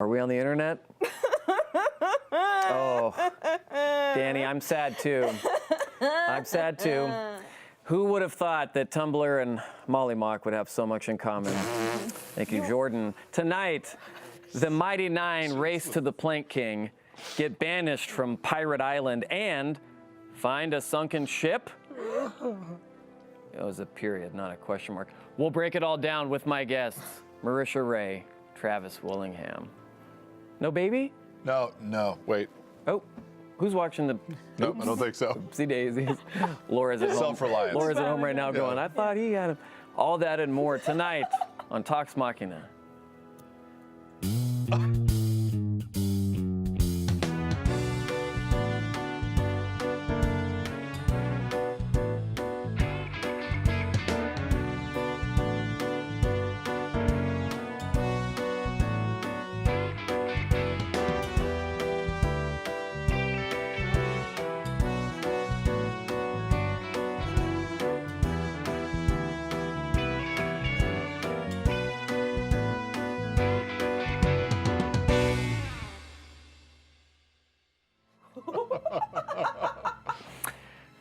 Are we on the internet? Oh, Danny, I'm sad too. I'm sad too. Who would have thought that Tumblr and Molly Mock would have so much in common? Thank you, Jordan. Tonight, the Mighty Nine race to the Plank King, get banished from Pirate Island, and find a sunken ship? It was a period, not a question mark. We'll break it all down with my guests, Marisha Ray, Travis Willingham. No baby? No, wait. Oh, who's watching the... Nope, I don't think so. Oopsie daisies. Laura's at home. Self-reliance. Laura's at home right now going, I thought he had him. All that and more tonight on Talks Machina.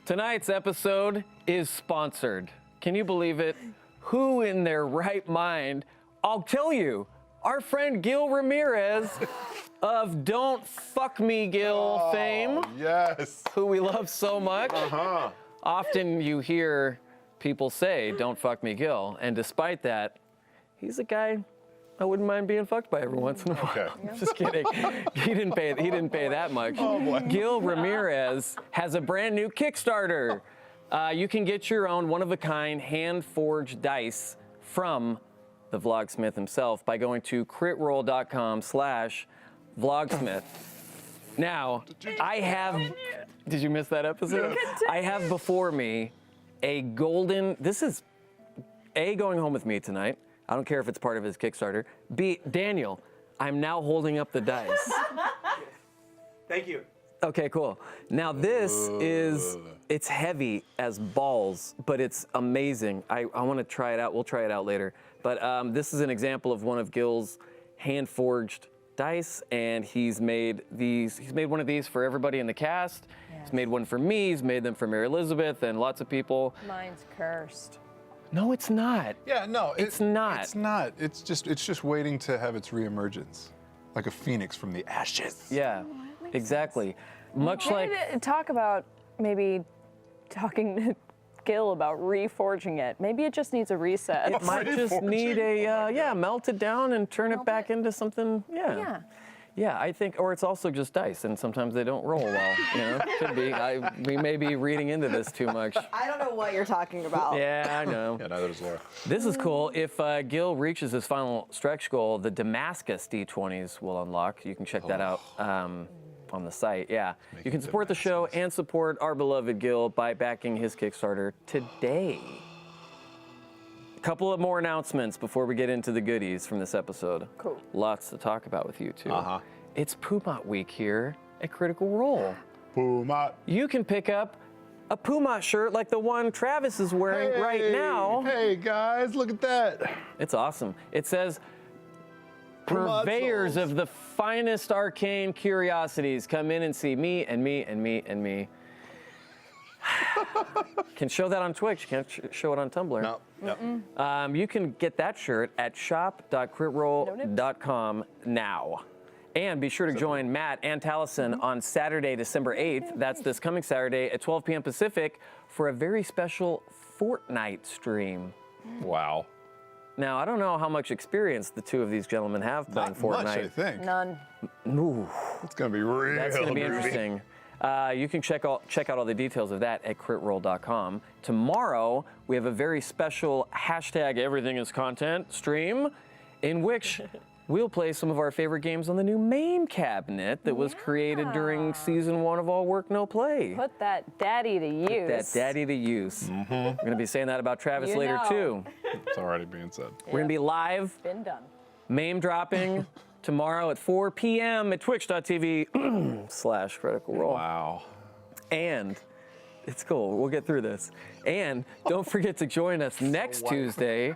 Tonight's episode is sponsored. Can you believe it? Who in their right mind? I'll tell you, our friend Gil Ramirez of Don't Fuck Me Gil fame. Yes. Who we love so much. Often you hear people say, don't fuck me Gil. And despite that, he's a guy I wouldn't mind being fucked by every once in a while. Okay. Just kidding. He didn't pay that much. Oh, boy. Gil Ramirez has a brand new Kickstarter. You can get your own one-of-a-kind hand-forged dice from the Vlogsmith himself by going to critroll.com/vlogsmith. Now, I have, did you miss that episode? I have before me a golden, this is A, going home with me tonight. I don't care if it's part of his Kickstarter. B, Daniel, I'm now holding up the dice. Thank you. Okay, cool. Now this is, it's heavy as balls, but it's amazing. I want to try it out. We'll try it out later. But this is an example of one of Gil's hand-forged dice, and he's made one of these for everybody in the cast. Yes. He's made one for me. He's made them for Mary Elizabeth and lots of people. Mine's cursed. No, it's not. Yeah, no, It's not. It's not. It's just waiting to have its reemergence, like a phoenix from the ashes. Yeah, exactly. Much like Talk about maybe talking to Gil about reforging it. Maybe it just needs a reset. it might just need a melt it down and turn it back into something. Yeah. Yeah, I think, or it's also just dice, and sometimes they don't roll well. You know, could be. We may be reading into this too much. I don't know what you're talking about. Yeah, I know. Yeah, neither does Laura. This is cool. If Gil reaches his final stretch goal, the Damascus D20s will unlock. You can check that out on the site. Yeah, you can support the show and support our beloved Gil by backing his Kickstarter today. A couple of more announcements before we get into the goodies from this episode. Cool. Lots to talk about with you two. Uh-huh. It's Pumat week here at Critical Role. Pumat. You can pick up a Pumat shirt like the one Travis is wearing right now. Hey guys, look at that. It's awesome. It says, Pumat purveyors souls. of the finest arcane curiosities, come in and see me and me and me and me. Can show that on Twitch. Can't show it on Tumblr. No. Yep. You can get that shirt at shop.critroll.com now. And be sure to join Matt and Taliesin on Saturday, December 8th. That's this coming Saturday at 12 p.m. Pacific for a very special Fortnite stream. Wow. Now, I don't know how much experience the two of these gentlemen have playing Not Fortnite. much, I think. None. Ooh, It's gonna be real. that's going to be groovy. interesting. You can check out all the details of that at critroll.com. Tomorrow, we have a very special #EverythingIsContent stream in which we'll play some of our favorite games on the new MAME cabinet that was created during season 1 of All Work, No Play. Put that daddy to use. That daddy to use. We're going to be saying that about Travis You later, know. too. It's already being said. We're going to be live, Been done. MAME dropping tomorrow at 4 p.m. at twitch.tv/Critical Role. Wow. And it's cool. We'll get through this. And don't forget to join us next Tuesday,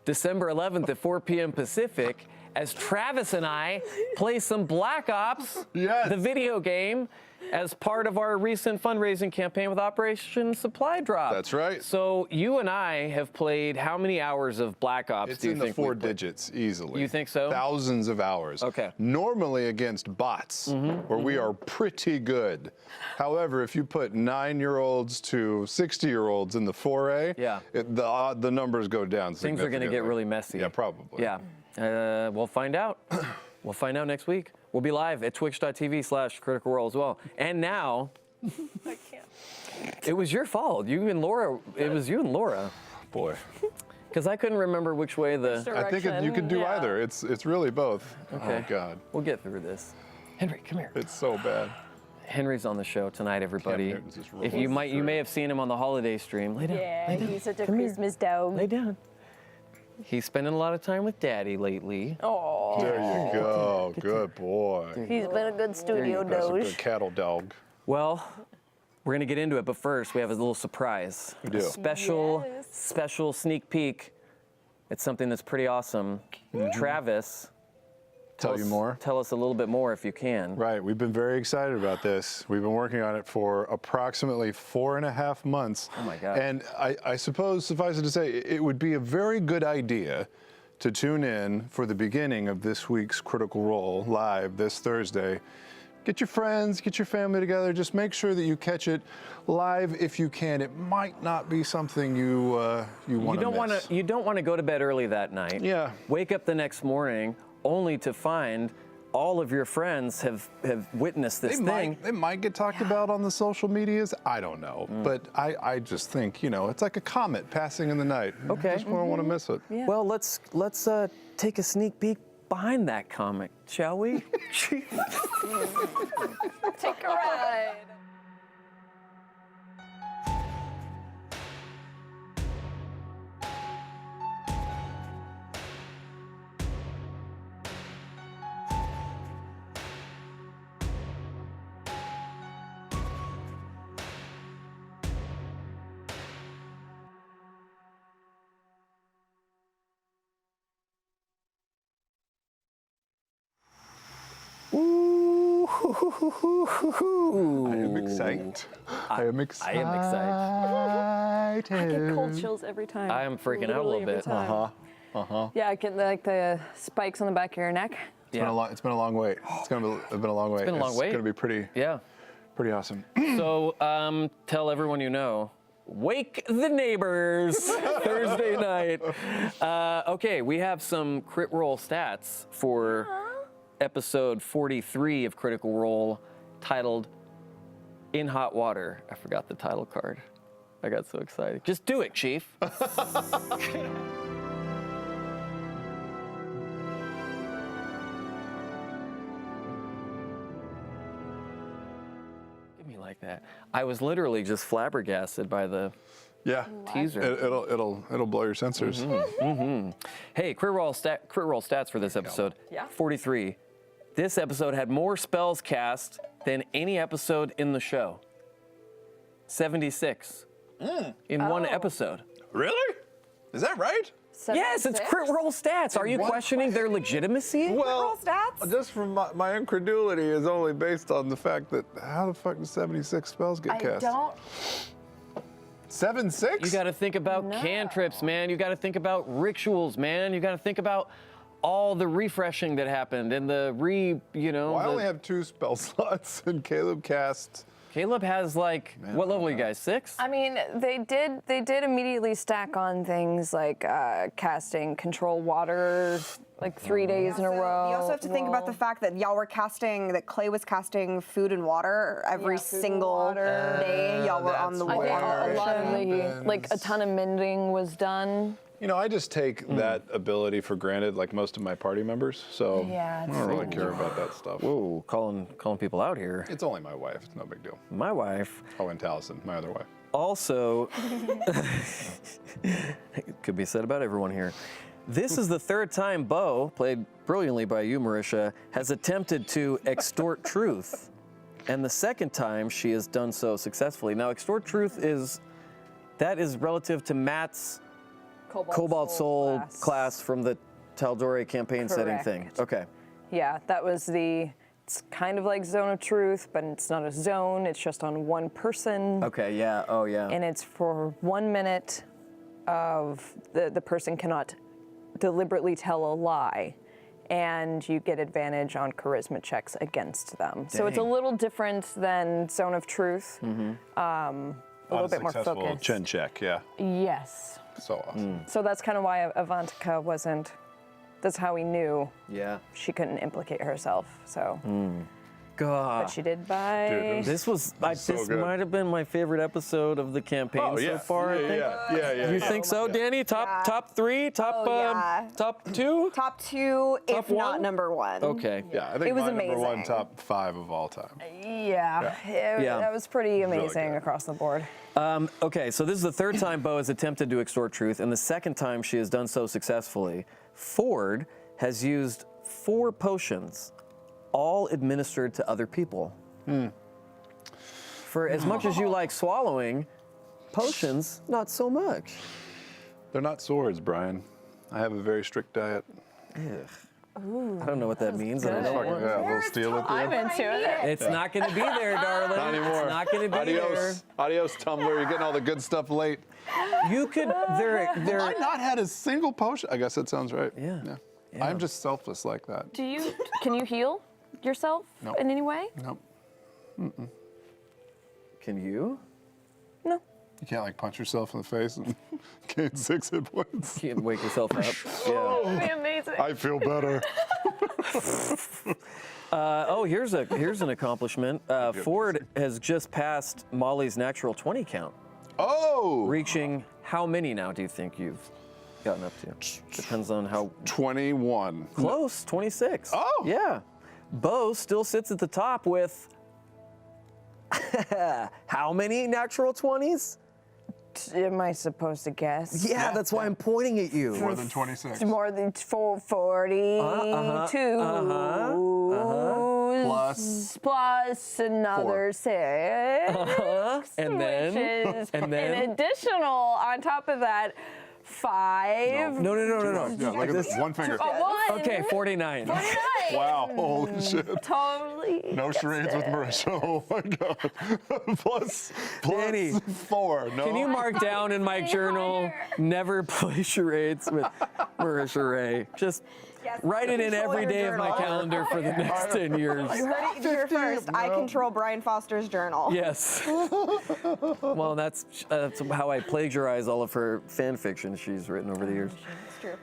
December 11th at 4 p.m. Pacific as Travis and I play some Black Ops, Yes. the video game, as part of our recent fundraising campaign with Operation Supply Drop. That's right. So you and I have played how many hours of Black Ops It's do you in the think 4 we've played? digits easily. You think so? Thousands of hours. Okay. Normally against bots, where we are pretty good. However, if you put 9-year-olds to 60-year-olds in the foray, Yeah. the numbers go down Things are going to get significantly. really messy. Yeah, probably. Yeah. We'll find out. We'll find out next week. We'll be live at twitch.tv/Critical Role as well. And now, I can't. it was your fault. You and Laura, it was you and Laura. Boy. Because I couldn't remember which way the... I think you could do Yeah. either. It's really both. Okay. Oh, God. We'll get through this. Henry, come here. It's so bad. Henry's on the show tonight, everybody. Newton's just If rolling you may have seen him on the holiday stream. Lay down. Yeah, Lay down. he's such a Come here. Christmas dog. Lay down. He's spending a lot of time with Daddy lately. Oh, There you go. Good boy. he's been a good studio That's a dog. good cattle dog. Well, we're going to get into it, but first we have a little surprise. We do. A special, Yes. special sneak peek. It's something that's pretty awesome. Travis, Tell you more? Tell us a little bit more if you can. Right, we've been very excited about this. We've been working on it for approximately 4.5 months. Oh my God. And I suppose, suffice it to say, it would be a very good idea to tune in for the beginning of this week's Critical Role live this Thursday. Get your friends, get your family together. Just make sure that you catch it live if you can. It might not be something you want to miss. You don't want to go to bed early that night. Yeah. Wake up the next morning only to find all of your friends have witnessed this thing. They might get talked about on the social medias. I don't know. But I just think, it's like a comet passing in the night. Okay. You just won't want to miss it. Yeah. Well, let's take a sneak peek behind that comic, shall we? Take a ride. I am excited. I am excited. I am excited. I get cold chills every time. I am freaking out a Literally little every bit. time. Yeah, I get like the spikes on the back of your neck. It's been a long wait. It's been a long wait. been a long wait. It's going to be pretty awesome. So tell everyone you know. Wake the neighbors Thursday night. Okay, we have some crit roll stats for episode 43 of Critical Role, titled In Hot Water. I forgot the title card. I got so excited. Just do it, Chief. Give me like that. I was literally just flabbergasted by the Yeah. teaser. It'll blow your sensors. Hey, crit roll stats for this episode. Yeah. 43. This episode had more spells cast than any episode in the show. 76 in one episode. Really? Is that right? Yes, it's crit roll stats. Are you What? questioning their legitimacy? Roll stats? just from my incredulity is only based on the fact that how the fuck does 76 spells get I cast? don't. 7-6? You got to think about cantrips, man. You got to think about rituals, man. You got to think about all the refreshing that happened and the Well, I only have 2 spell slots, and Caleb cast. Caleb has like, what level are you guys, 6? I mean, they did immediately stack on things like casting control water like 3 days in a row. You also have to think about the fact that that Clay was casting food and water every food and single water. day. Y'all were on the that's I think water. a lot of the, happens. like a ton of mending was done. I just take that ability for granted, like most of my party members. So Yeah, I don't really care about that stuff. Whoa, calling people out here. It's only my wife. It's no big deal. My wife Oh, and Taliesin, my other wife. also, it could be said about everyone here. This is the third time Bo, played brilliantly by you, Marisha, has attempted to extort truth. And the second time she has done so successfully. Now, extort truth is relative to Matt's Cobalt Soul class from the Tal'Dorei campaign setting thing. Correct. Okay. Yeah, that was it's kind of like Zone of Truth, but it's not a zone, it's just on one person. Okay, yeah, oh yeah. And it's for 1 minute of the person cannot deliberately tell a lie, and you get advantage on charisma checks against them. So it's a Dang. little different than Zone of Truth. A little bit more focused. Chin check, yeah. Yes. So awesome. So that's kind of why Avantika wasn't. That's how we knew Yeah. she couldn't implicate herself. So, God. but she did by. Dude, it was- This so good. might have been my favorite episode of the campaign Oh, yeah. so far. I think. Yeah. You think so, Danny? Top three? Top yeah. top two? Top 2, Top if not one? number 1. Okay. Yeah, I think It was my number 1, amazing. top 5 of all time. Yeah. Yeah. That was pretty really amazing good. across the board. Okay, so this is the third time Bo has attempted to extort truth, and the second time she has done so successfully. Ford has used 4 potions, all administered to other people. For as much as you like swallowing, potions, not so much. They're not swords, Brian. I have a very strict diet. I don't know what that means, and I don't Fucking want yeah, we'll steal it there. into it. It's not going to be there, darling. Not anymore. It's not going to be Adios. Adios, Tumblr. You're getting all the good stuff late. there. You could. I've not had a single potion. I guess that sounds right. Yeah. I'm just selfless like that. Can you heal yourself No. in any way? Nope. Can you? No. You can't like punch yourself in the face and gain 6 hit points. Can't wake yourself up. Yeah. That'd be amazing. I feel better. Here's an accomplishment. Ford has just passed Molly's natural 20 count, Oh! reaching how many now? Do you think you've gotten up to? Depends on how 21. close. 26. Oh. Yeah. Bo still sits at the top with how many natural 20s? Am I supposed to guess? Yeah, that's why I'm pointing at you. More than 26. It's more than 42. Plus another 6. And then, Which is and then- an additional on top of that 5. No. Yeah, look at this. One finger. Oh, 1. Okay, 49. 49. Wow, holy shit. Totally. No guessed charades with it. Marisha. Oh my god. plus Danny, 4. No. Can you mark down in my journal, never play charades with Marisha Ray? Just write it in control every your day of my journal. calendar for the next 10 years. You heard it here first. I no. control Brian Foster's journal. Yes. Well, that's how I plagiarize all of her fan fiction she's written over the years. It's true.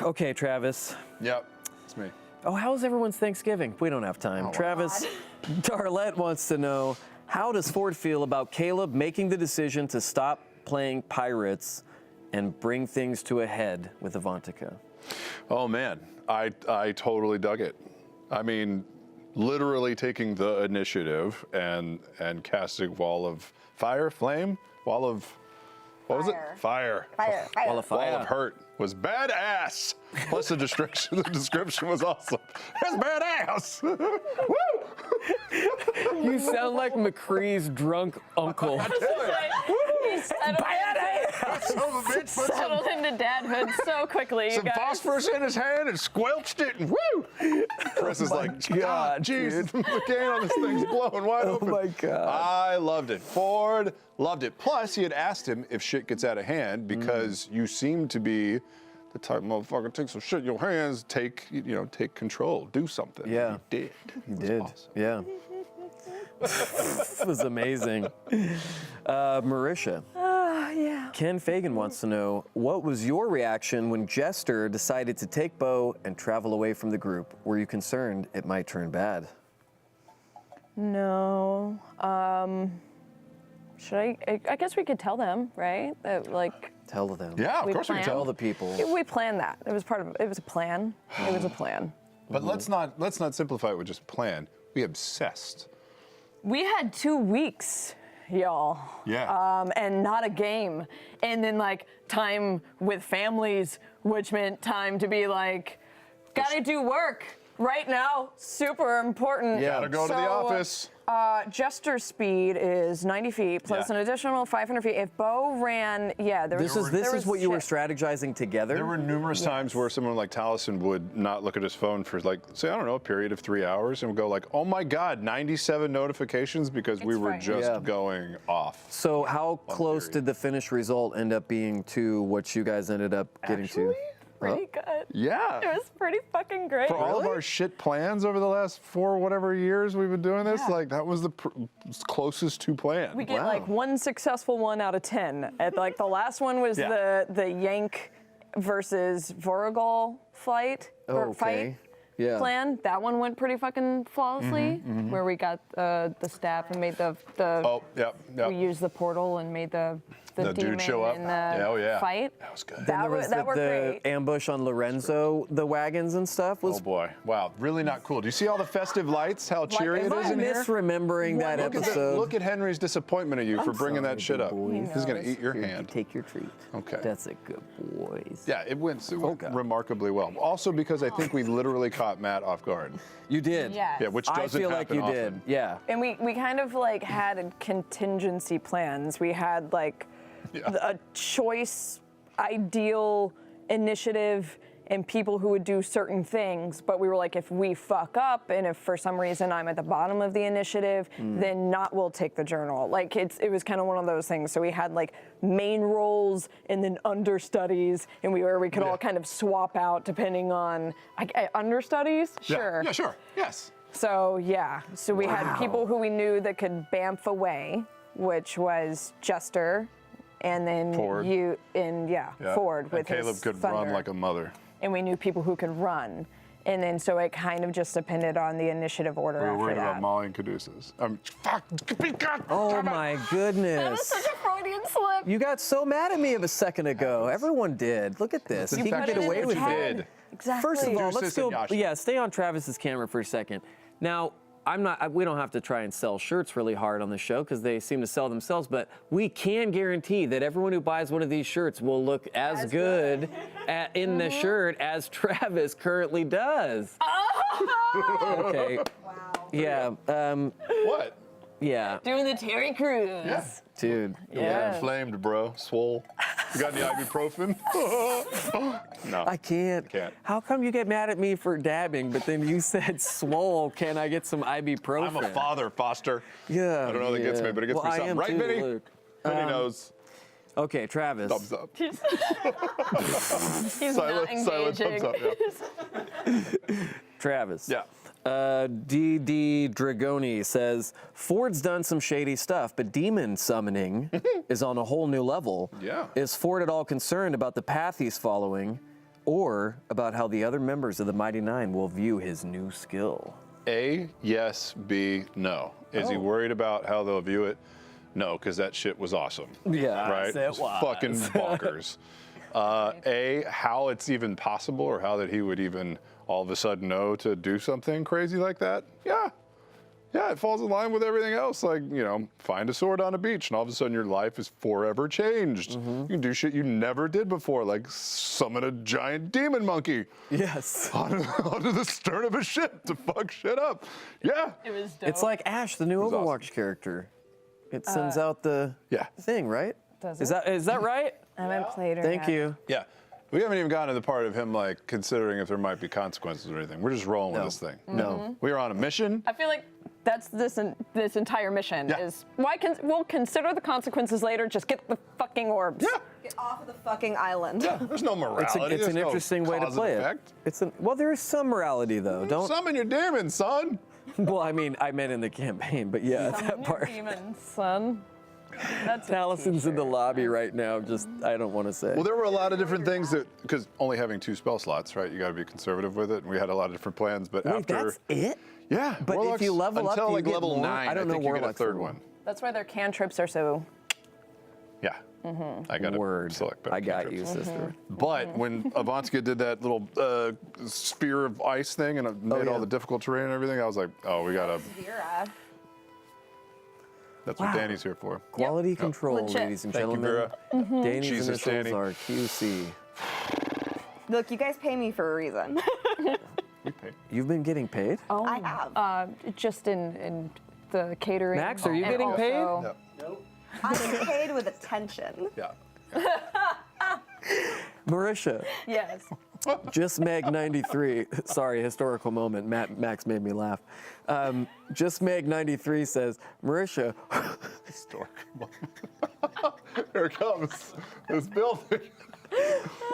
Okay, Travis. Yep, it's me. Oh, how's everyone's Thanksgiving? We don't have time. Travis, Darlette wants to know, how does Ford feel about Caleb making the decision to stop playing pirates and bring things to a head with Avantika? Oh man, I totally dug it. I mean, literally taking the initiative and casting wall of fire, flame, wall of what was it? Fire. Fire. Wall of Wall fire. of hurt was badass. Plus the description was awesome. It's badass. Woo! You sound like McCree's drunk uncle. He Son of a bitch, put settled into dadhood so quickly, you some guys. phosphorus in his hand and squelched it, and woo! Chris is like, God, God, jeez, the can on this thing's blowing wide open. my God. I loved it. Ford loved it. Plus, he had asked him if shit gets out of hand because you seem to be the type of motherfucker take some shit in your hands, take control, do something. Yeah. He did. He It was did. awesome. Yeah. It was amazing. Marisha. Yeah. Ken Fagan wants to know, what was your reaction when Jester decided to take Bo and travel away from the group? Were you concerned it might turn bad? No. Should I guess we could tell them, right? That, like, Tell them. Yeah, of We course you can plan. Tell tell. the people. we planned that. It was it was a plan. It was a plan. But let's not simplify it with just plan. We obsessed. We had 2 weeks, y'all. Yeah. And not a game. And then, like, time with families, which meant time to be like, gotta do work. right now, super important. Yeah. Gotta go to the So, office. Jester speed is 90 feet plus Yeah. an additional 500 feet. If Bo ran, This is what you were shit. strategizing together? There were numerous times where someone like Taliesin would not look at his phone for like, say, I don't know, a period of 3 hours and would go like, oh my God, 97 notifications because we It's were fine. just Yeah. going off. So how close theory. did the finished result end up being to what you guys ended up getting to? Pretty good. Yeah. It was pretty fucking great. For all of our shit plans over the last 4 whatever years we've been doing this, Yeah. like that was the closest to plan. We get Wow. like one successful one out of 10. At like the last one was Yeah. the Yank versus Voragol fight or fight Yeah. plan. That one went pretty fucking flawlessly. Where we got the staff and made the Oh, yep. we used the portal and made the The demon dude show up. in the Yeah, oh, yeah. fight. That was good. Then there was that worked the great. ambush on Lorenzo, the wagons and stuff. Was Oh boy. Wow. Really not cool. Do you see all the festive lights? How cheery it am is I in here? misremembering that Look at, episode. look at Henry's disappointment of you for bringing that shit up. boys. He's going to eat your Here, hand. Take your treat. Okay. That's a good boys. Yeah, it went Okay. remarkably well. Also because I think we literally caught Matt off guard. You did. Yes. Yeah, which I doesn't feel like happen you often. did. Yeah. And we kind of like had contingency plans. We had like a choice, ideal initiative and people who would do certain things. But we were like, if we fuck up and if for some reason I'm at the bottom of the initiative, then not we'll take the journal. Like it was kind of one of those things. So we had like main roles and then understudies and we could all kind of swap out depending on understudies. Sure. Yeah, sure. Yes. So yeah, so we had people who we knew that could bamf away, which was Jester, and then Ford. you and Ford And with Caleb his could thunder. run like a mother. And we knew people who could run, and then so it kind of just depended on the initiative order We were after worried that. about Molly and Caduceus. Fuck. Oh my That was goodness. such a Freudian slip. You got so mad at me a second ago. Everyone did. Look at this. It's He can infectious. get away What with you it. did. Exactly. First of all, let's Caduceus and go. Yasha. Yeah, stay on Travis's camera for a second. Now, we don't have to try and sell shirts really hard on the show because they seem to sell themselves, but we can guarantee that everyone who buys one of these shirts will look as good in the shirt as Travis currently does. Okay. Wow. Yeah. What? Yeah. Doing the Terry Crews. Yeah. Dude. Yeah. Inflamed, bro. Swole. You got any ibuprofen? No. I can't. Can't. How come you get mad at me for dabbing, but then you said swole? Can I get some ibuprofen? I'm a father, Foster. Yeah. I don't know that gets me, but it gets Well, me I something. am Right, too, Vinny? Luke. Vinny knows. Okay, Travis. Thumbs up. He's not Silent engaging. thumbs up. Yeah. Travis. Yeah. DD Dragoni says Ford's done some shady stuff, but demon summoning is on a whole new level. Yeah. Is Ford at all concerned about the path he's following, or about how the other members of the Mighty Nine will view his new skill? A, yes. B, no. Is he worried about how they'll view it? No, because that shit was awesome. Yes, Right? it was was. fucking bonkers. A, how it's even possible or how that he would even all of a sudden know to do something crazy like that? Yeah. Yeah, it falls in line with everything else. Like, you know, find a sword on a beach and all of a sudden your life is forever changed. You can do shit you never did before, like summon a giant demon monkey Yes. onto the stern of a ship to fuck shit up. Yeah. It was dope. It's like Ash, the new was Overwatch awesome. character. It sends out the Yeah. thing, right? Does Is it? that right? I haven't played her Thank yet. you. Yeah. We haven't even gotten to the part of him like considering if there might be consequences or anything. We're just rolling No. with this thing. No. We are on a mission. I feel like that's this entire mission Yeah. is we'll consider the consequences later. Just get the fucking orbs. Yeah. Get off of the fucking island. Yeah. There's no morality. It's There's an no interesting way to cause and play it. effect. Well, there is some morality though. Don't. Summon your demons, son. Well, I mean, I meant in the campaign, but yeah, that part. Demons, son. That's a Talison's in the t-shirt. lobby right now. Just I don't want to say. Well, there were a lot of different things that, because only having 2 spell slots, right? You got to be conservative with it. And we had a lot of different plans, but Wait, after. that's it? Yeah. But if Warlocks, you level up, until do you like get level more? 9, I don't know think you get a Warlocks 3rd level. one. That's why their cantrips are so. Yeah. I got to Word. select better I got cantrips. you, sister. But when Avantika did that little spear of ice thing and it made yeah. all the difficult terrain and everything, I was like, oh, we got to. Vera. That's what Danny's here for. Quality control, Legit. ladies and Thank you, gentlemen. Vera. Danny's Jesus, initials Danny. are QC. Look, you guys pay me for a reason. We pay. You've been getting paid? Oh, I have. Just in the catering. Max, are you and getting paid? also- Nope. I'm paid with attention. Yeah. Marisha, Yes. Just Meg 93. Sorry, historical moment. Max made me laugh. Just Meg 93 says, Marisha, Historic. Here it comes. This building.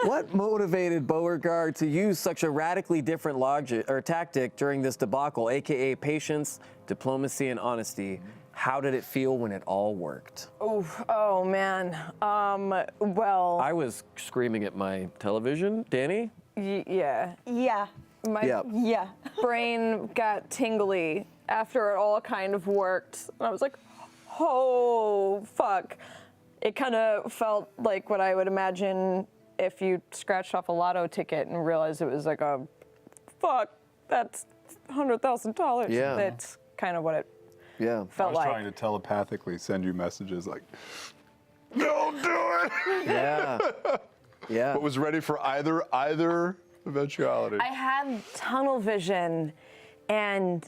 what motivated Beauregard to use such a radically different logic or tactic during this debacle, aka patience, diplomacy, and honesty? How did it feel when it all worked? Oh man. Well. I was screaming at my television. Danny? Yeah. Yeah. My Yeah. Yeah. brain got tingly after it all kind of worked. And I was like, oh, fuck. It kind of felt like what I would imagine if you scratched off a lotto ticket and realized it was like a, fuck, that's $100,000. Yeah. That's kind of what it Yeah. I felt was like. trying to telepathically send you messages like, don't do it. Yeah. Yeah. But was ready for either eventuality. I had tunnel vision, and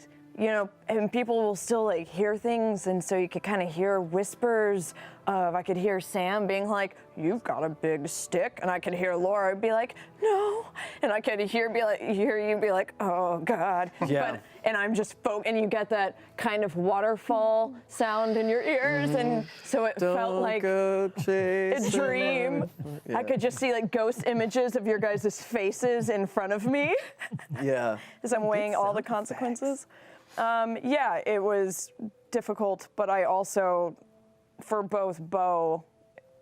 and people will still like hear things, and so you could kind of hear whispers of. I could hear Sam being like, "You've got a big stick," and I could hear Laura be like, "No," and I could hear you be like, "Oh God." Yeah. And I'm just and you get that kind of waterfall sound in your ears, and so it felt like go a chase dream. I could just see like ghost images of your guys' faces in front of me Yeah. as I'm weighing all the consequences. Yeah, it was difficult, but I also, for both Bo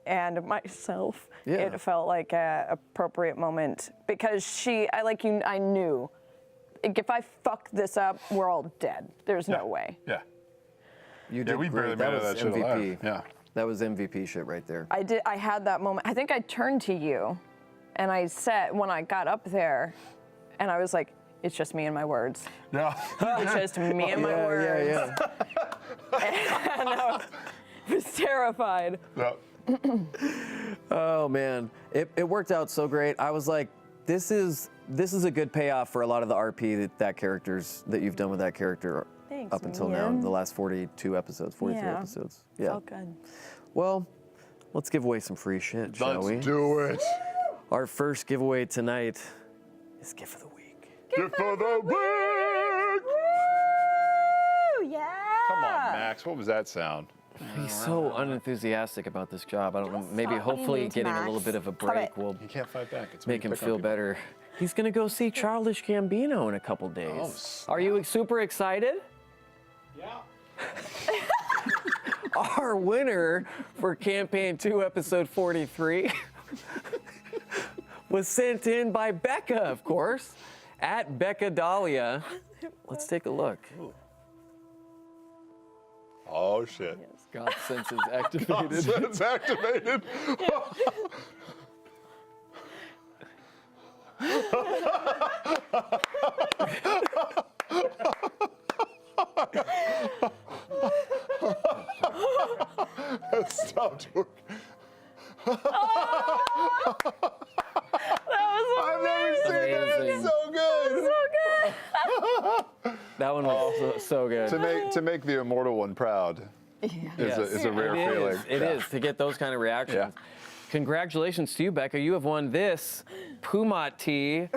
and myself, Yeah. it felt like an appropriate moment because I knew. Like, if I fuck this up, we're all dead. There's no way. Yeah. You did we great. barely That made it was that shit MVP. alive. Yeah. That was MVP shit right there. I had that moment. I think I turned to you and I said, when I got up there, and I was like, it's just me and my words. Yeah. It's just me and my words. Yeah. And I was terrified. Yeah. Oh man, it worked out so great. I was like, this is a good payoff for a lot of the RP that you've done with that character Thanks, up until now, man. the last 42 episodes, 43 Yeah. episodes. Yeah. Felt good. Well, let's give away some free shit, shall we? Let's do it. Our first giveaway tonight is Gift of the Week. Gift for the week. Woo, yeah. Come on, Max. What was that sound? He's so unenthusiastic about this job. I don't know. Maybe hopefully mean to getting a Max. little bit of a Stop break it. will He can't fight back. It's make when him you pick on feel people. better. He's gonna go see Childish Gambino in a couple days. Are you super excited? Yeah. Our winner for Campaign 2, Episode 43 was sent in by Becca, of course, at Becca Dahlia. Let's take a look. Oh, shit. God senses activated. It's activated. Stop joking. I've never seen that. Amazing. It's so good. That one was so good. To make the immortal one proud is a rare feeling. It is to get those kind of reactions. Yeah. Congratulations to you, Becca. You have won this Pumat tee,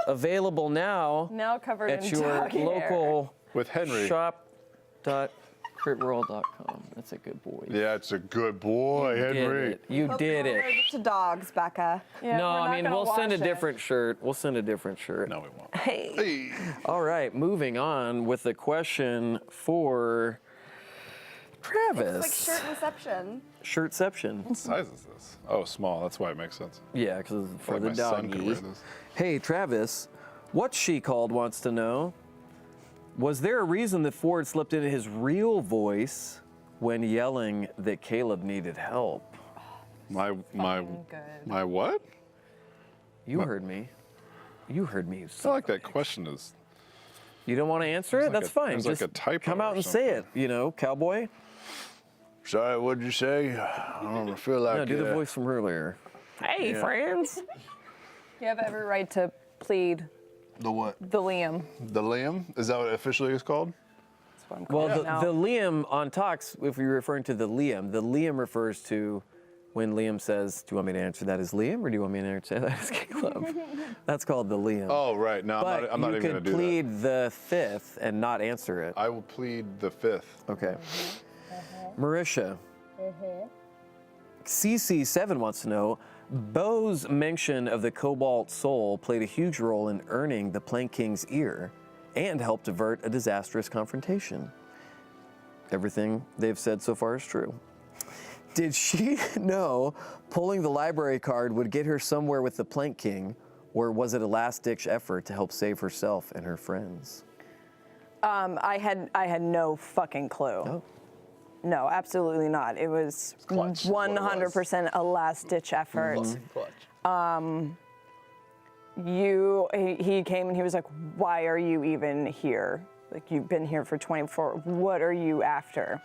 available now Now covered at in your dog hair. Oh, local With Henry. shop.critworld.com. That's a good boy. Yeah, it's a good boy, You did Henry. it. You did it. Allergic to dogs, Becca. Yeah, No, we're not I mean, gonna we'll send a wash it. different shirt. We'll send a different shirt. No, we won't. Hey. All right, moving on with the question for Travis. It's like shirt inception. Shirtception. What size is this? Oh, small. That's why it makes sense. Yeah, because for Like the my son could doggy. wear this. Hey, Travis, what She Called wants to know, was there a reason that Ford slipped into his real voice when yelling that Caleb needed help? My good. what? You heard me. You heard me. I feel like that question is. You don't want to answer it? like That's a- fine. there's like Just a typo come out or and say it, cowboy. Sorry, what'd you say? I don't feel like. No, do the voice from earlier. Hey, friends. You have every right to plead The what? The Liam. The Liam? Is that what it officially is called? That's what I'm Well, calling it now. the Liam on talks, if you're referring to the Liam refers to when Liam says, do you want me to answer that as Liam or do you want me to answer that as Caleb? That's called the Liam. Oh, right. No, but I'm not you even going to could do that. plead the fifth and not answer it. I will plead the fifth. Okay. Marisha. CC7 wants to know, Bo's mention of the Cobalt Soul played a huge role in earning the Plank King's ear and helped avert a disastrous confrontation. Everything they've said so far is true. Did she know pulling the library card would get her somewhere with the Plank King, or was it a last-ditch effort to help save herself and her friends? I had no fucking clue. Oh. No, absolutely not. It was clutch, is what it was. 100% a last-ditch effort. Clutch. He came and he was like, why are you even here? Like, you've been here for 24, what are you after?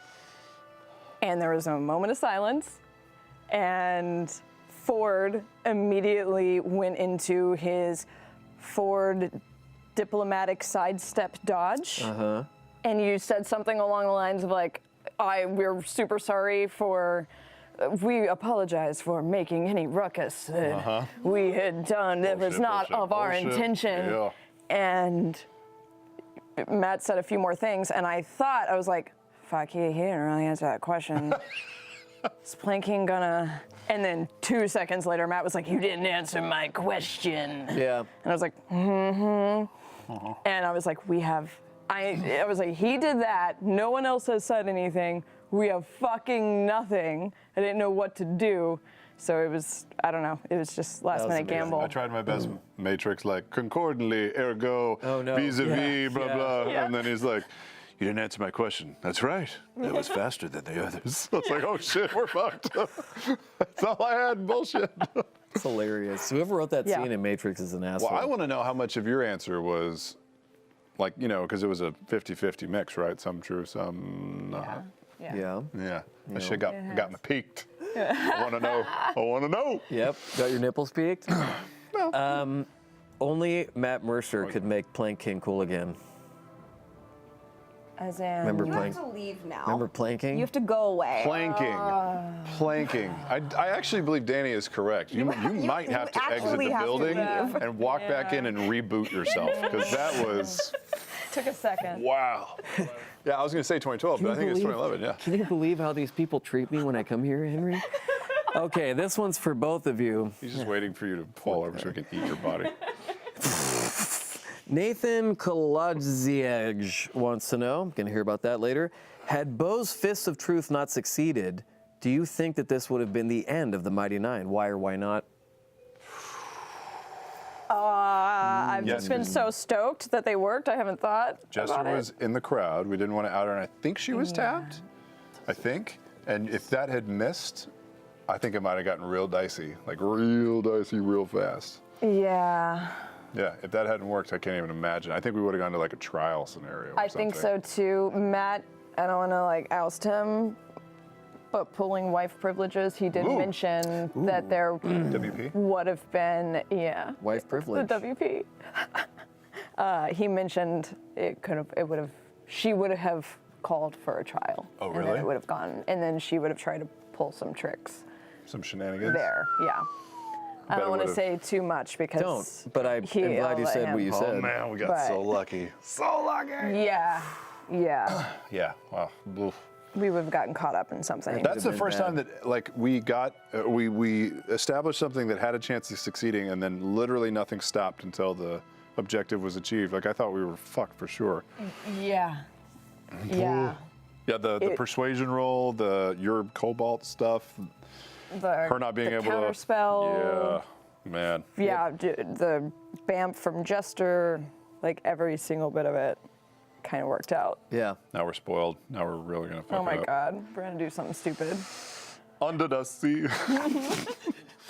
And there was a moment of silence, and Ford immediately went into his Ford diplomatic sidestep dodge. And you said something along the lines of like, we're super sorry for, we apologize for making any ruckus that we had done. It was not of our intention. Yeah. And Matt said a few more things, and I was like, fuck, he didn't really answer that question. Is Planking gonna... And then 2 seconds later, Matt was like, you didn't answer my question. Yeah. And I was like, And I was like, I was like, he did that. No one else has said anything. We have fucking nothing. I didn't know what to do. So it was, I don't know. It was just last minute gamble. I tried my best Matrix, like, concordantly, ergo, Oh, no. vis-a-vis, blah, Yeah. blah. Yeah. And then he's like, you didn't answer my question. That's right. That was faster than the others. I was like, oh, shit, we're fucked. That's all I had, bullshit. It's hilarious. Whoever wrote that Yeah. scene in Matrix is an asshole. Well, I want to know how much of your answer was, like, you know, because it was a 50-50 mix, right? Some true, some not. Yeah. Yeah. That shit got me peaked. I want to know. I want to know. Yep. Got your nipples peaked? Only Matt Mercer could make Plank King cool again. As in, Remember You Plank? have to leave now. Remember Planking? You have to go away. Planking. Planking. I actually believe Danny is correct. You might have to exit actually the have to building leave. and walk back in and reboot yourself, because that was, took a second. wow. Yeah, I was going to say 2012, but I think it's 2011, yeah. Can you believe how these people treat me when I come here, Henry? Okay, this one's for both of you. He's just waiting for you to fall over so he can eat your body. Nathan Kolodziej wants to know, going to hear about that later. Had Bo's Fists of Truth not succeeded, do you think that this would have been the end of the Mighty Nine? Why or why not? I've Yes, just been because- so stoked that they worked. I haven't thought Jester about was in the crowd. We didn't want to out her, and I think she was tapped. I think. And if that had missed, I think it might have gotten real dicey. Like real dicey real fast. Yeah, Yeah, if that hadn't worked, I can't even imagine. I think we would have gone to like a trial scenario or I think so something. too. Matt, I don't want to like oust him, but pulling wife privileges, he did Ooh. mention that there WP? would have been, Wife privilege. the WP. He mentioned she would have called for a trial. Oh, And then really? it would have gone, and then she would have tried to pull some tricks Some shenanigans? there. Yeah. I Bet don't it want to would've- say too much because Don't, but I'm glad you let said him. what you Oh said. man, we got But- so lucky. So lucky. Yeah, Yeah, wow. Oof. we would have gotten caught up in something. That's the been first bad. time that like we got we established something that had a chance of succeeding, and then literally nothing stopped until the objective was achieved. Like I thought we were fucked for sure. Yeah. Yeah. Yeah, the persuasion roll, your cobalt stuff, her not being the able to. counterspell. Yeah, man. Yeah, the BAMF from Jester, like every single bit of it kind of worked out. Yeah. Now we're spoiled. Now we're really gonna fuck Oh my it up. God, we're gonna do something stupid. Under the sea.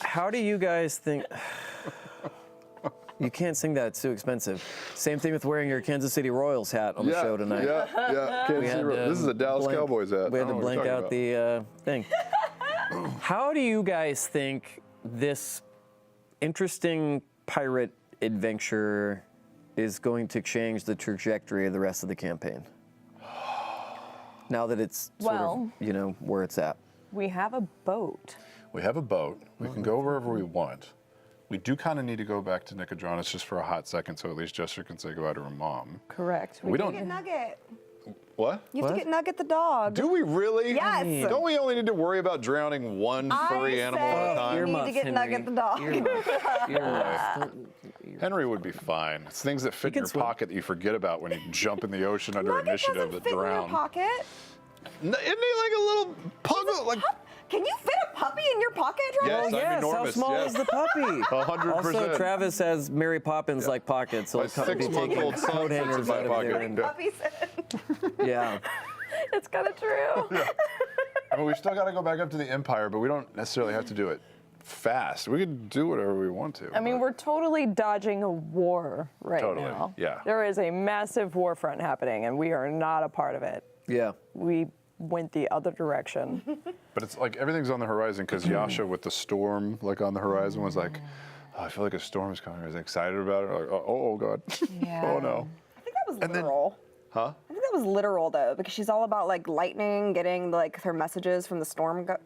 How do you guys think? You can't sing that, it's too expensive. Same thing with wearing your Kansas City Royals hat on the show tonight. Yeah. Kansas City Royals. This is a Dallas blank- Cowboys hat. We I had to don't know what blank you're out talking the thing. How do you guys think this interesting pirate adventure is going to change the trajectory of the rest of the campaign? Now that it's sort of, where it's at. We have a boat. We have a boat. We can go wherever we want. We do kind of need to go back to Nicodranus just for a hot second, so at least Jester can say goodbye to her mom. Correct. We don't. Get Nugget. What? You have to get Nugget the dog. Do we really? Yes. Don't we only need to worry about drowning one furry animal at a time? You need to get Nugget the dog. Henry would be fine. It's things that fit in your pocket that you forget about when you jump in the ocean under Nugget initiative doesn't that fit in drown. your pocket. Isn't he like a little pug? Like, Can you fit a puppy in your pocket, Travis? Yes, I'm Yes, enormous. how small yes. is the puppy? 100%. Also, Travis has Mary Poppins like pockets, so My he'll probably be taking 6-month-old son coat fits in hangers my out of pocket. there. And, Puppies in. yeah. It's kind of true. I mean, we still got to go back up to the Empire, but we don't necessarily have to do it fast. We can do whatever we want to. I mean, but- we're totally dodging a war right Totally, now. yeah. There is a massive war front happening, and we are not a part of it. Yeah. We went the other direction. But it's like everything's on the horizon because Yasha with the storm like on the horizon was like, oh, I feel like a storm is coming. I was excited about it. Like, oh God. Oh no. I think that was And then- literal. Huh? I think that was literal though, because she's all about like lightning, getting like her messages from the storm god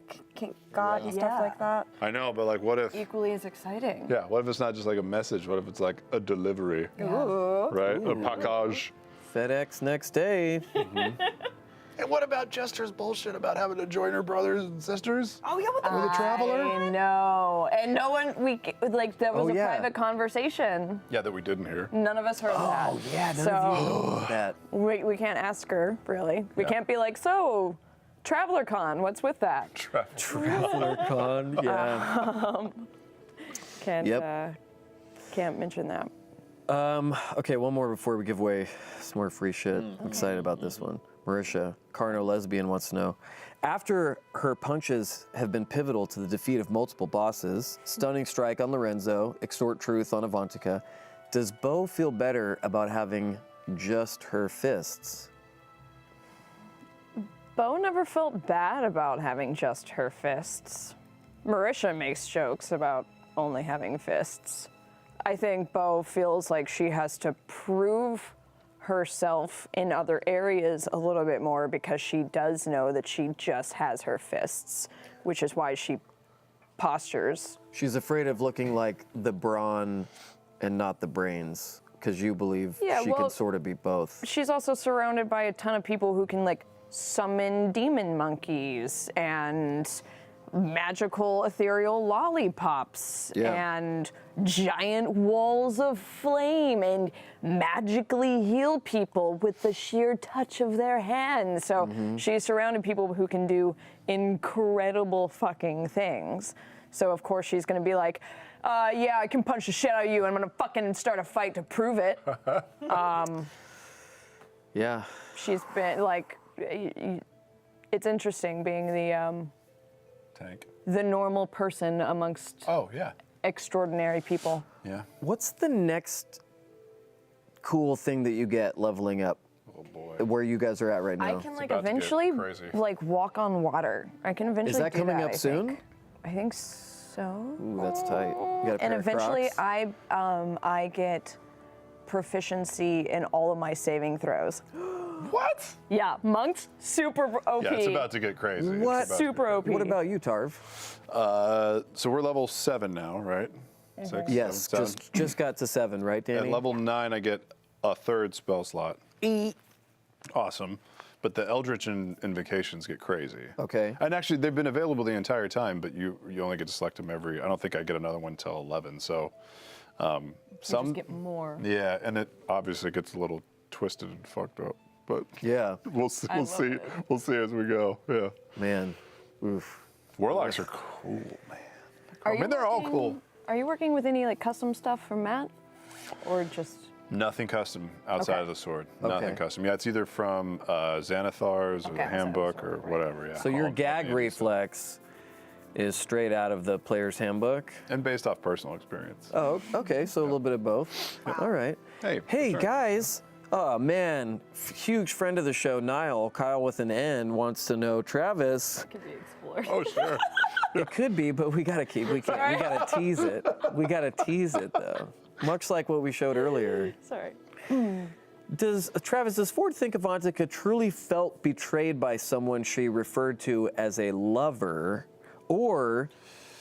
and stuff Yeah. like that. I know, but like what if, Equally as exciting. yeah, what if it's not just like a message? What if it's like a delivery, Ooh. right? A package. FedEx next day. And what about Jester's bullshit about having to join her brothers and sisters? Oh yeah, what the With a traveler? I know. And no one, that was Oh, a yeah. private conversation. Yeah, that we didn't hear. None of us heard that. Oh, yeah, none So of you know that. we can't ask her, really. We Yeah. can't be like, so, Traveler Con, what's with that? Traveler Con, yeah. Can't mention that. Okay, one more before we give away some more free shit. I'm excited about this one. Marisha, Carno Lesbian wants to know, after her punches have been pivotal to the defeat of multiple bosses, stunning strike on Lorenzo, extort truth on Avantika, does Bo feel better about having just her fists? Bo never felt bad about having just her fists. Marisha makes jokes about only having fists. I think Bo feels like she has to prove herself in other areas a little bit more because she does know that she just has her fists, which is why she postures. She's afraid of looking like the brawn and not the brains, because you believe Yeah, she well, can sort of be both. She's also surrounded by a ton of people who can like summon demon monkeys and magical ethereal lollipops Yeah. and giant walls of flame and magically heal people with the sheer touch of their hands. So she's surrounded people who can do incredible fucking things. So of course she's gonna be like, yeah, I can punch the shit out of you and I'm gonna fucking start a fight to prove it. Yeah. She's been like, it's interesting being Tank. the normal person amongst Oh, yeah. extraordinary people. Yeah. What's the next cool thing that you get leveling up? Oh, boy. Where you guys are at right I now? can like about to get eventually crazy. like walk on water. I can eventually. Is that do coming that, up I soon? think. I think so. Ooh, that's tight. You got a pair And of eventually, Crocs? I get proficiency in all of my saving throws. What? Yeah, monks super OP. Yeah, it's about to get crazy. It's What? about to Super get OP. What about you, Tarv? crazy. So we're level 7 now, right? 6, Yes, 7, 7. just got to 7, right, Danny? At level 9, I get a 3rd spell slot. Awesome. But the Eldritch Invocations get crazy. Okay. And actually, they've been available the entire time, but you only get to select them every. I don't think I get another one till 11. So some. Just get more. Yeah, and it obviously gets a little twisted and fucked up. But Yeah, we'll see. I We'll love see. it. We'll see as we go. Yeah. man. Oof. Warlocks are cool, man. Are I mean, they're all cool. Are you working with any like custom stuff from Matt, or just? Nothing custom outside Okay. of the sword. Okay. Nothing custom. Yeah, it's either from Xanathar's or Okay, the handbook Xanathar's or sword, right. whatever. Yeah. So your all of gag the reflex is straight out of the player's handbook? and based off personal experience. Oh, okay, so a little bit of both. All right. Hey, Hey, sure. guys. Oh, man. Huge friend of the show, Niall, Kyle with an N, wants to know, Travis, Could be explored. Oh, sure. it could be, but we gotta keep, we gotta tease it. We gotta tease it, though. much like what we showed earlier. Sorry. Travis, does Ford think Avantika truly felt betrayed by someone she referred to as a lover, or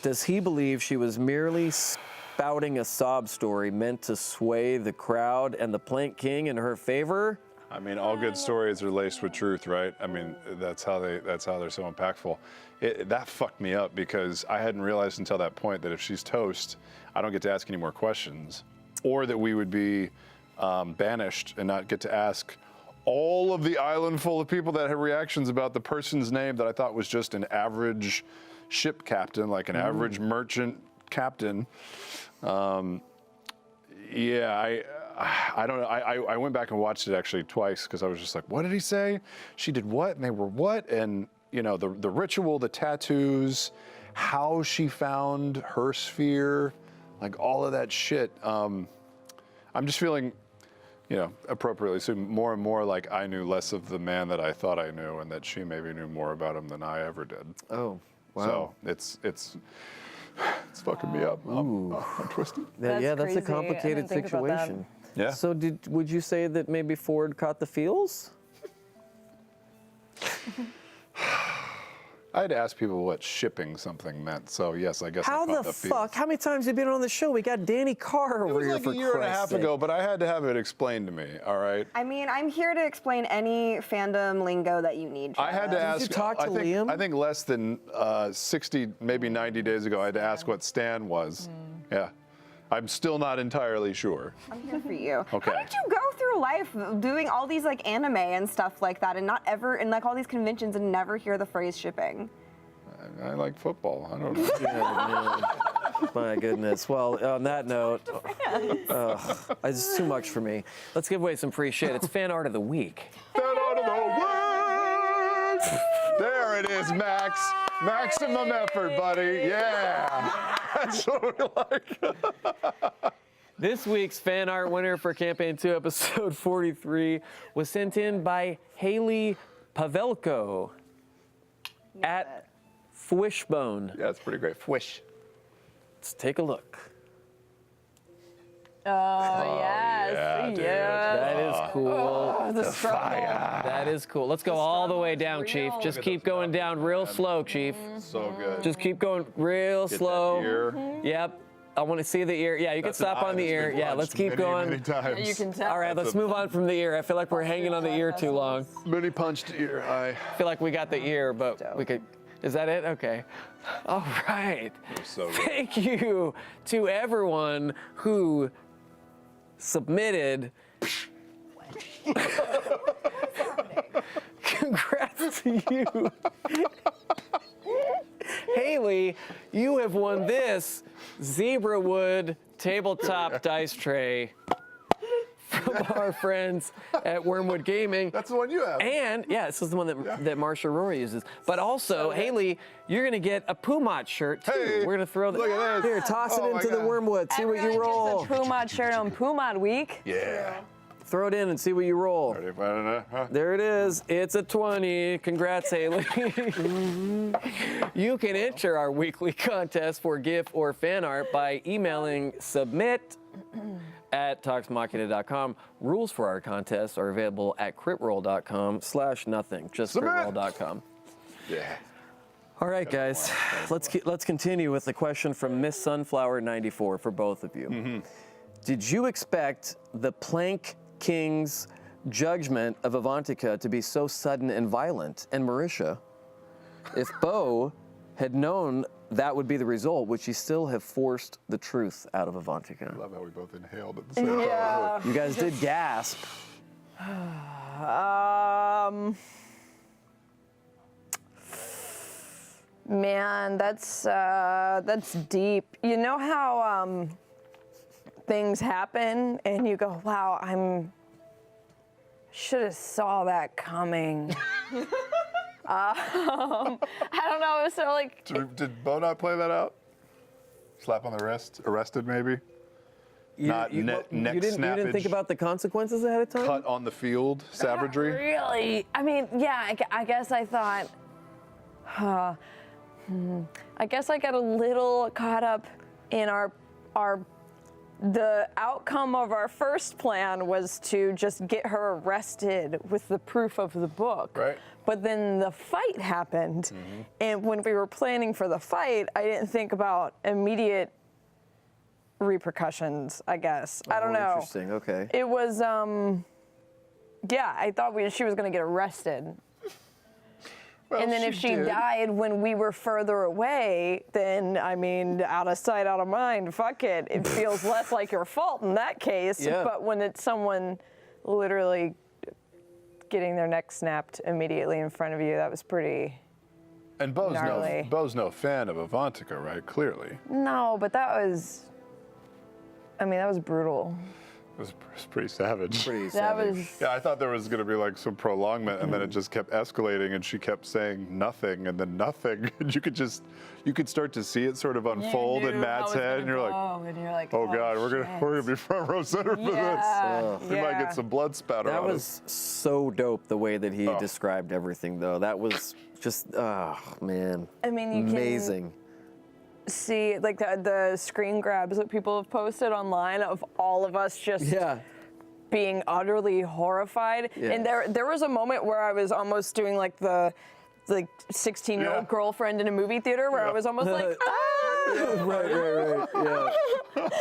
does he believe she was merely spouting a sob story meant to sway the crowd and the Plank King in her favor? I mean, all good stories are laced with truth, right? I mean, that's how they're so impactful. That fucked me up because I hadn't realized until that point that if she's toast, I don't get to ask any more questions, or that we would be banished and not get to ask all of the island full of people that had reactions about the person's name that I thought was just an average ship captain, like an average merchant captain. Yeah, I don't know. I went back and watched it actually twice because I was just like, what did he say? She did what? And they were what? And you know, the ritual, the tattoos, how she found her sphere, like all of that shit. I'm just feeling, you know, appropriately soon, more and more like I knew less of the man that I thought I knew, and that she maybe knew more about him than I ever did. Oh, wow. So it's fucking me up. I'm twisted. That's that's a crazy. I complicated didn't think about that. situation. Yeah. So would you say that maybe Ford caught the feels? I had to ask people what shipping something meant, so yes, I guess How I caught the feels. fuck? How many times have you been on the show? We got Danny Carr It over was here like for a year and a Christ's half sake. ago, but I had to have it explained to me, all right? I mean, I'm here to explain any fandom lingo that you need. I had to Travis. ask. you talk to I think, Liam? I think less than 60, maybe 90 days ago, I had to ask what Stan was. Yeah. I'm still not entirely sure. I'm here for you. Okay. How did you go through life doing all these like anime and stuff like that, and not ever in like all these conventions and never hear the phrase shipping? I like football. I don't know. Yeah, man. My goodness. Well, on that note, it's too much for me. Let's give away some free shit. It's fan art of the week. Fan art of the world! There it is, Max. Maximum effort, buddy. Yeah. That's what we like. This week's fan art winner for Campaign 2, Episode 43, was sent in by Haley Pavelko at Fwishbone. Yeah, it's pretty great. Fwish. Let's take a look. Oh, yes. yeah, dude. That is cool. The struggle. That is cool. Let's go all the way down, Chief. real. Just keep going down real slow, Chief. So good. Just keep going real Get that slow. ear. Yep. I want to see the ear. Yeah, you can That's an stop eye on the that's ear. been Yeah, let's punched keep many, going. Many times. You can tell. All right, let's move on from the ear. I feel like we're hanging on the ear too long. Many punched ear. I feel like we got the ear, but we could. Is that it? Okay. All right. So good. Thank you to everyone who submitted. Congrats to you. Haley, you have won this zebra wood tabletop dice tray from our friends at Wormwood Gaming. That's the one you have. And yeah, this is the one that Marsha Rory uses. But also, Haley, you're gonna get a Pumat shirt too. Hey, We're gonna throw look at this. Here, toss Oh it my into the God. wormwood. See what you Everyone roll. gets a Pumat shirt on Pumat week. Yeah. Throw it in and see what you roll. There it is. It's a 20. Congrats, Haley. You can enter our weekly contest for GIF or fan art by emailing submit@talksmachina.com. Rules for our contest are available at critroll.com/nothing. Just Submit. critroll.com. Yeah. All right, guys. Let's continue with the question from Miss Sunflower 94 for both of you. Did you expect the Plank King's judgment of Avantika to be so sudden and violent? And Marisha, if Bo had known that would be the result, would she still have forced the truth out of Avantika? I love how we both inhaled at the same time. Yeah. You guys did gasp. Man, that's deep. You know how things happen and you go, wow, should have saw that coming. I don't know. It was so like. Did Bo not play that out? Slap on the wrist? Arrested, maybe? Neck you didn't snappage. think about the consequences ahead of time? Cut on the field, savagery? Really? I mean, yeah, I guess I thought, I guess I got a little caught up in our the outcome of our first plan was to just get her arrested with the proof of the book. Right. But then the fight happened, and when we were planning for the fight, I didn't think about immediate repercussions, I guess. I don't know. Interesting. Okay. It was, yeah, I thought she was going to get arrested. Well, And then if she did. died when we were further away, then, I mean, out of sight, out of mind, fuck it. It feels less like your fault in that case. Yeah. But when it's someone literally getting their neck snapped immediately in front of you, that was pretty... And Bo's gnarly. no fan of Avantika, right? Clearly. No, but that was... I mean, that was brutal. It was pretty savage. Pretty That savage. was... Yeah, I thought there was going to be like some prolongment, and then it just kept escalating, and she kept saying nothing, and then nothing, and you could start to see it sort of unfold in Matt's head, and you're like, and you're like, oh God, we're gonna be front row center for this. We might get some blood spatter That on was so dope the way that he described everything, though. That was just, oh man, I mean, you amazing. see like the screen grabs that people have posted online of all of us just being utterly horrified. Yeah. And there was a moment where I was almost doing like the 16-year-old girlfriend in a movie theater where I was almost like, ah! right.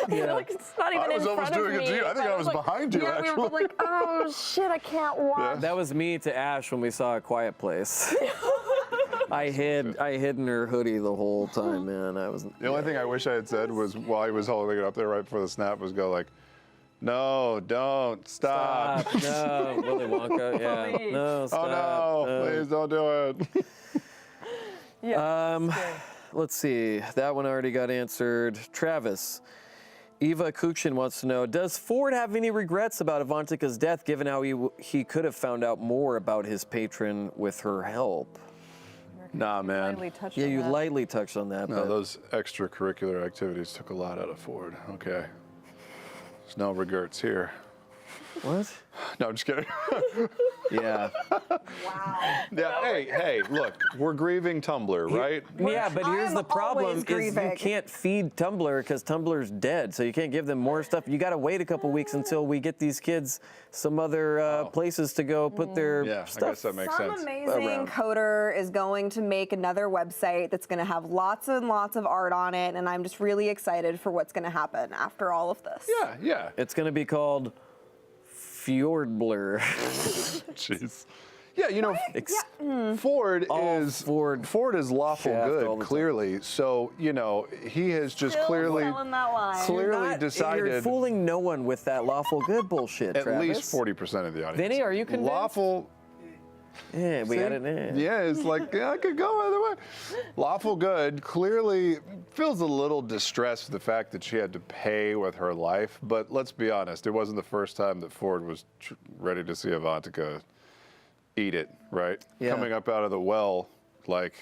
Yeah. Like it's not even I was in almost front of doing it to me. you. I think but I was like, behind you, yeah, we were both actually. like, oh shit, I can't watch. That was me to Ash when we saw A Quiet Place. I hid in her hoodie the whole time, man. The only thing I wish I had said was while he was holding it up there right before the snap was go like, no, don't, stop. No, Willy Wonka. Yeah. Please. No, Oh stop. no, please don't do it. Yeah. Let's see. That one already got answered. Travis. Eva Kukshin wants to know, does Ford have any regrets about Avantika's death, given how he could have found out more about his patron with her help? Nah, man. Lightly touched Yeah, on you that. lightly touched on that. No, but those extracurricular activities took a lot out of Ford. Okay. There's no regrets here. What? No, I'm just kidding. Yeah. Yeah, hey, look, we're grieving Tumblr, right? Yeah, but here's I'm the problem always is you grieving. can't feed Tumblr because Tumblr's dead, so you can't give them more stuff. You got to wait a couple weeks until we get these kids some other places to go put their Yeah, I stuff. guess that makes Some sense. amazing around. coder is going to make another website that's going to have lots and lots of art on it, and I'm just really excited for what's going to happen after all of this. Yeah. It's going to be called Fjordblur. Jeez. Yeah, you know, Ford All is Ford is lawful shaft all the good, time. clearly. So, you know, he has just Still clearly selling that line. clearly You're decided fooling no one with that lawful good bullshit, at Travis. least 40% of the audience. Vinny, are you convinced? Lawful. Yeah, we See? got it in. Yeah, it's like, yeah, I could go either way. Lawful good clearly feels a little distressed with the fact that she had to pay with her life. But let's be honest, it wasn't the first time that Ford was ready to see Avantika eat it, right? Yeah. Coming up out of the well, like,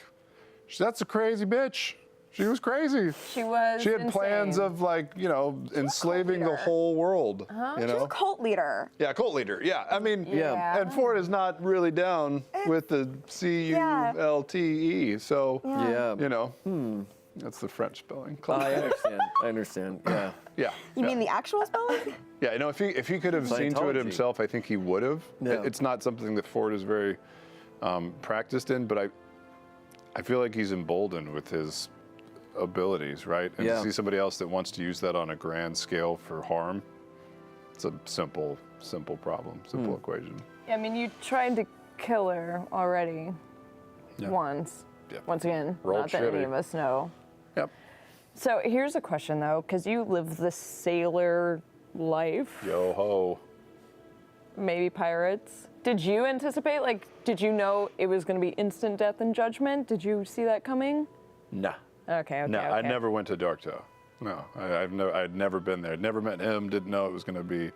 that's a crazy bitch. She was crazy. She was She had plans insane. of, like, you know, enslaving the leader. whole world. You She's a know? cult leader. Yeah, cult leader. Yeah, I mean, Yeah. and Ford is not really down with the C-U-L-T-E. So, Yeah. you know, that's the French spelling. I understand. Yeah. Yeah. You mean the actual spelling? Yeah, you know, if he could have seen to it Scientology. himself, I think he would have. Yeah. It's not something that Ford is very practiced in, but I feel like he's emboldened with his abilities, right? And Yeah. to see somebody else that wants to use that on a grand scale for harm, it's a simple problem, simple equation. I mean, you tried to kill her already once. Yeah. Once again, Rolled not that any shitty. of us know. Yep. So here's a question though, because you live the sailor life, Yo ho. maybe pirates. Did you anticipate, like, did you know it was going to be instant death and judgment? Did you see that coming? Nah. Okay. No, I never went to Darktow. No, I'd never been there. I'd never met him. Didn't know it was going to be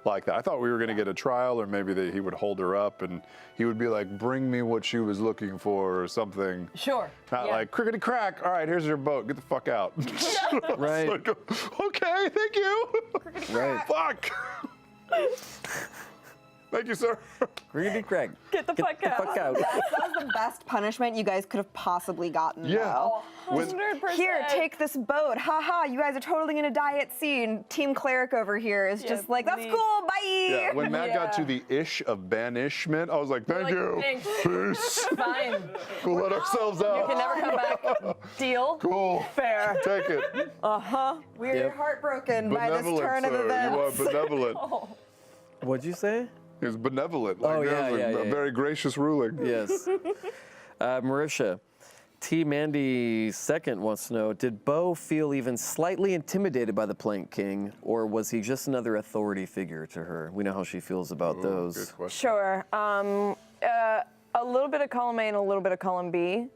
like that. I thought we were going to get a trial, or maybe that he would hold her up and he would be like, "Bring me what she was looking for," or something. Sure. Not like crickety crack. All right, here's your boat. Get the fuck out. Right. Like, okay, thank you. Right. Fuck. Thank you, sir. Greedy Craig. Get the fuck out. Fuck out. That was the best punishment you guys could have possibly gotten. Yeah. though. When- 100%. Here, take this boat. Ha, you guys are totally gonna die at sea. And Team Cleric over here is just like, that's me. cool, bye. Yeah, when Matt got to Yeah. the ish of banishment, I was like, thank Like, you. thanks. Peace. Fine. We'll let ourselves out. You can never come back. Deal? Cool. Fair. Take it. We're Yep. heartbroken by this Benevolent, turn of sir. events. You are benevolent. What'd you say? He was benevolent. Like, Oh, yeah, it was a yeah. very gracious ruling. Yes. Marisha, T. Mandy second wants to know, did Bo feel even slightly intimidated by the Plank King, or was he just another authority figure to her? We know how she feels about those. Good question. Sure. A little bit of column A and a little bit of column B.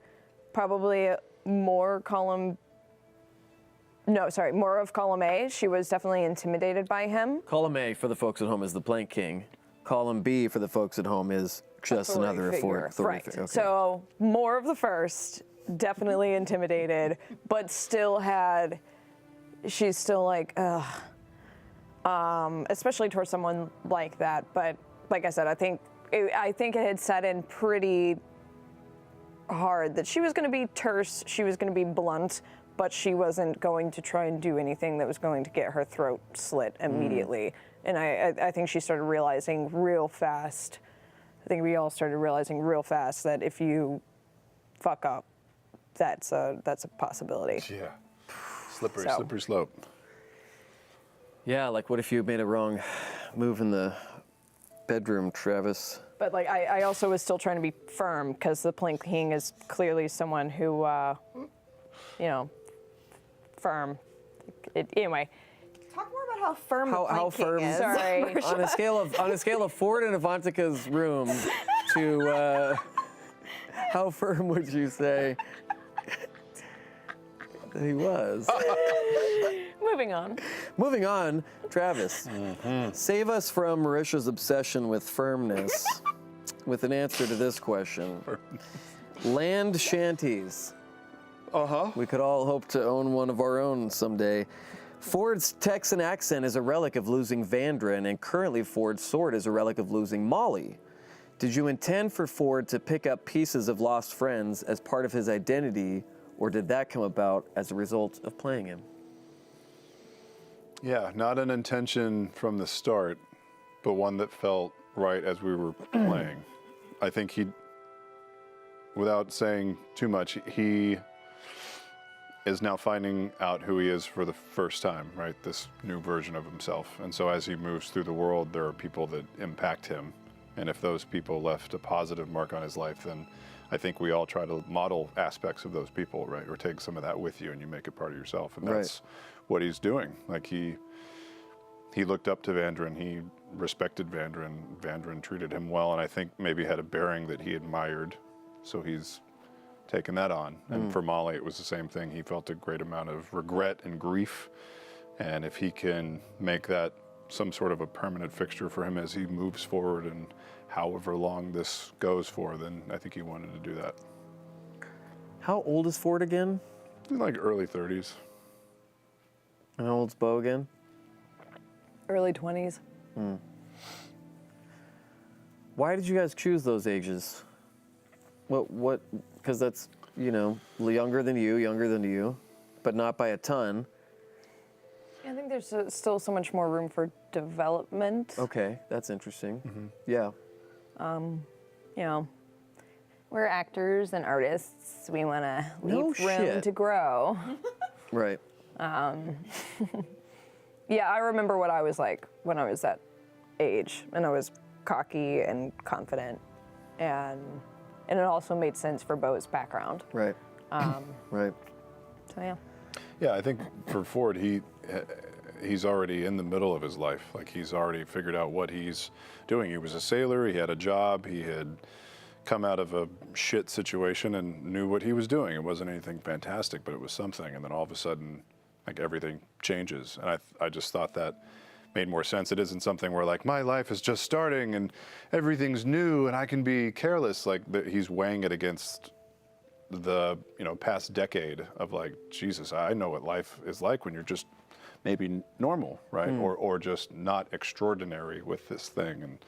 Probably more column. No, sorry, more of column A. She was definitely intimidated by him. Column A for the folks at home is the Plank King. Column B for the folks at home is just another authority Right. figure. Okay. So more of the first, definitely intimidated, but still had. She's still like, ugh. Especially towards someone like that. But like I said, I think it had set in pretty hard that she was going to be terse, she was going to be blunt, but she wasn't going to try and do anything that was going to get her throat slit immediately. And I think she started realizing real fast. I think we all started realizing real fast that if you fuck up, that's a possibility. Yeah. Slippery, So. slippery slope. Yeah, like what if you made a wrong move in the bedroom, Travis? But like I also was still trying to be firm because the Plank King is clearly someone who, firm. Anyway, Talk more about how firm the How Plank King firm? is. sorry. On a scale of Ford and Avantika's room to how firm would you say that he was? Moving on. Moving on, Travis, save us from Marisha's obsession with firmness with an answer to this question. Land shanties. Uh-huh. We could all hope to own one of our own someday. Ford's Texan accent is a relic of losing Vandrin, and currently Ford's sword is a relic of losing Molly. Did you intend for Ford to pick up pieces of lost friends as part of his identity, or did that come about as a result of playing him? Yeah, not an intention from the start, but one that felt right as we were playing. I think he, without saying too much, he is now finding out who he is for the first time, right? This new version of himself. And so as he moves through the world, there are people that impact him. And if those people left a positive mark on his life, then I think we all try to model aspects of those people, right? Or take some of that with you and you make it part of yourself. And that's what he's doing. Like he looked up to Vandrin, he respected Vandrin, Vandrin treated him well, and I think maybe had a bearing that he admired. So he's taken that on. And for Molly, it was the same thing. He felt a great amount of regret and grief. And if he can make that some sort of a permanent fixture for him as he moves forward and however long this goes for, then I think he wanted to do that. How old is Ford again? In like early 30s. And how old's Bo again? Early 20s. Why did you guys choose those ages? What, because that's, younger than you, but not by a ton. I think there's still so much more room for development. Okay, that's interesting. Yeah. We're actors and artists. We want to No leave room shit. to grow. Right. Yeah, I remember what I was like when I was that age, and I was cocky and confident, and it also made sense for Bo's background. Right. Right. So yeah. Yeah, I think for Ford, he's already in the middle of his life. Like he's already figured out what he's doing. He was a sailor, he had a job, he had come out of a shit situation and knew what he was doing. It wasn't anything fantastic, but it was something. And then all of a sudden, like everything changes. And I just thought that made more sense. It isn't something where like my life is just starting and everything's new and I can be careless. Like he's weighing it against the past decade of like, Jesus, I know what life is like when you're just maybe normal, right? Or just not extraordinary with this thing. And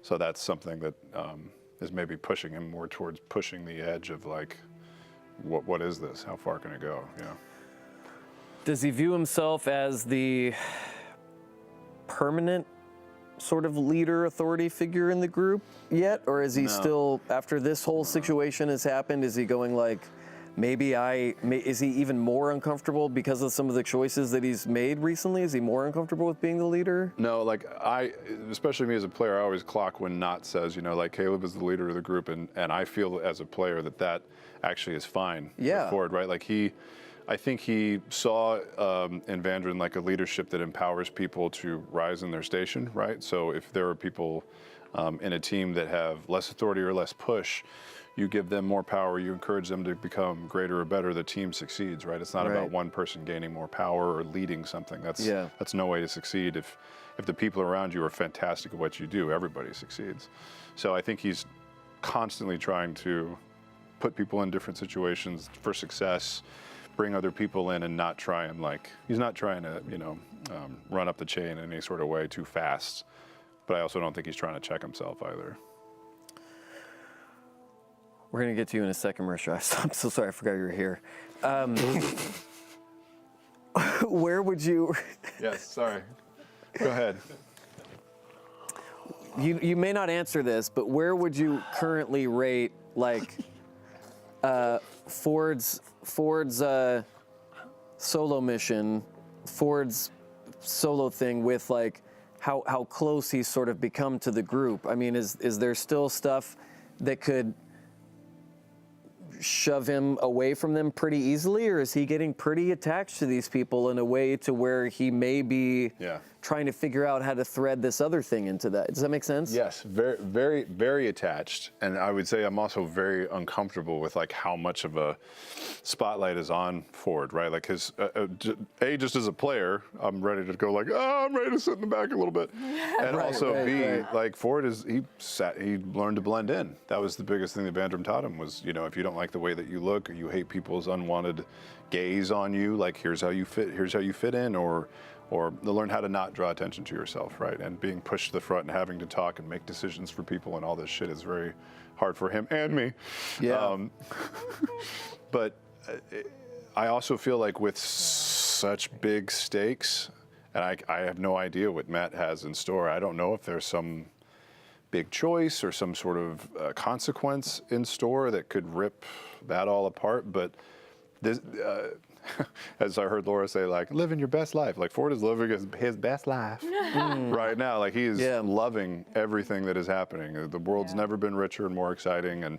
So that's something that is maybe pushing him more towards pushing the edge of like, what is this? How far can it go? You know. Does he view himself as the permanent sort of leader, authority figure in the group yet? Or is he still, after this whole situation has happened, is he going like, is he even more uncomfortable because of some of the choices that he's made recently? Is he more uncomfortable with being the leader? No, like especially me as a player, I always clock when Not says, you know, like Caleb is the leader of the group, and I feel as a player that actually is fine. Yeah. Forward, right? Like I think he saw in Vandren like a leadership that empowers people to rise in their station, right? So if there are people in a team that have less authority or less push, you give them more power, you encourage them to become greater or better, the team succeeds, right? It's not about one person gaining more power or leading something. That's no way to succeed. If the people around you are fantastic at what you do, everybody succeeds. So I think he's constantly trying to put people in different situations for success, bring other people in, and not try and he's not trying to, run up the chain in any sort of way too fast. But I also don't think he's trying to check himself either. We're going to get to you in a second, Marisha. I'm so sorry, I forgot you were here. Where would you... Yes, sorry. Go ahead. You may not answer this, but where would you currently rate, Ford's solo mission, Ford's solo thing with, how close he's sort of become to the group? I mean, is there still stuff that could shove him away from them pretty easily, or is he getting pretty attached to these people in a way to where he may be trying to figure out how to thread this other thing into that? Does that make sense? Yes, very, very, very attached. And I would say I'm also very uncomfortable with how much of a spotlight is on Ford, right? Like just as a player, I'm ready to go I'm ready to sit in the back a little bit. And Ford he learned to blend in. That was the biggest thing that Vandren taught him was, if you don't like the way that you look, or you hate people's unwanted gaze on you, here's how you fit in, or learn how to not draw attention to yourself, right? And being pushed to the front and having to talk and make decisions for people and all this shit is very hard for him and me. Yeah. But I also feel like with such big stakes, and I have no idea what Matt has in store. I don't know if there's some big choice or some sort of consequence in store that could rip that all apart. But this, as I heard Laura say, living your best life. Ford is living his best life right now. He is loving everything that is happening. The world's never been richer and more exciting, and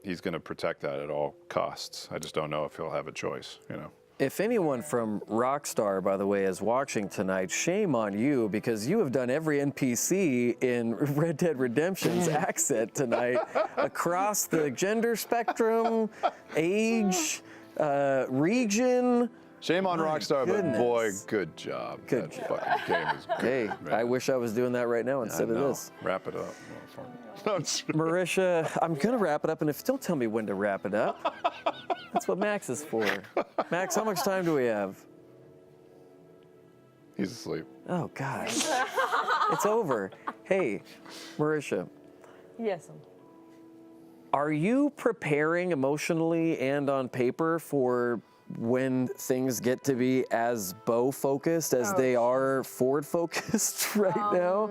he's going to protect that at all costs. I just don't know if he'll have a choice, If anyone from Rockstar, by the way, is watching tonight, shame on you, because you have done every NPC in Red Dead Redemption's accent tonight, across the gender spectrum, age, region. Shame on Rockstar, but boy, good job. Good job. Fucking game is good. Hey, man. I wish I was doing that right now instead of this. Wrap it up. Marisha, I'm going to wrap it up, and don't tell me when to wrap it up. That's what Max is for. Max, how much time do we have? He's asleep. Oh, gosh. It's over. Hey, Marisha. Yes. Are you preparing emotionally and on paper for when things get to be as Bo focused as they are Ford focused right now?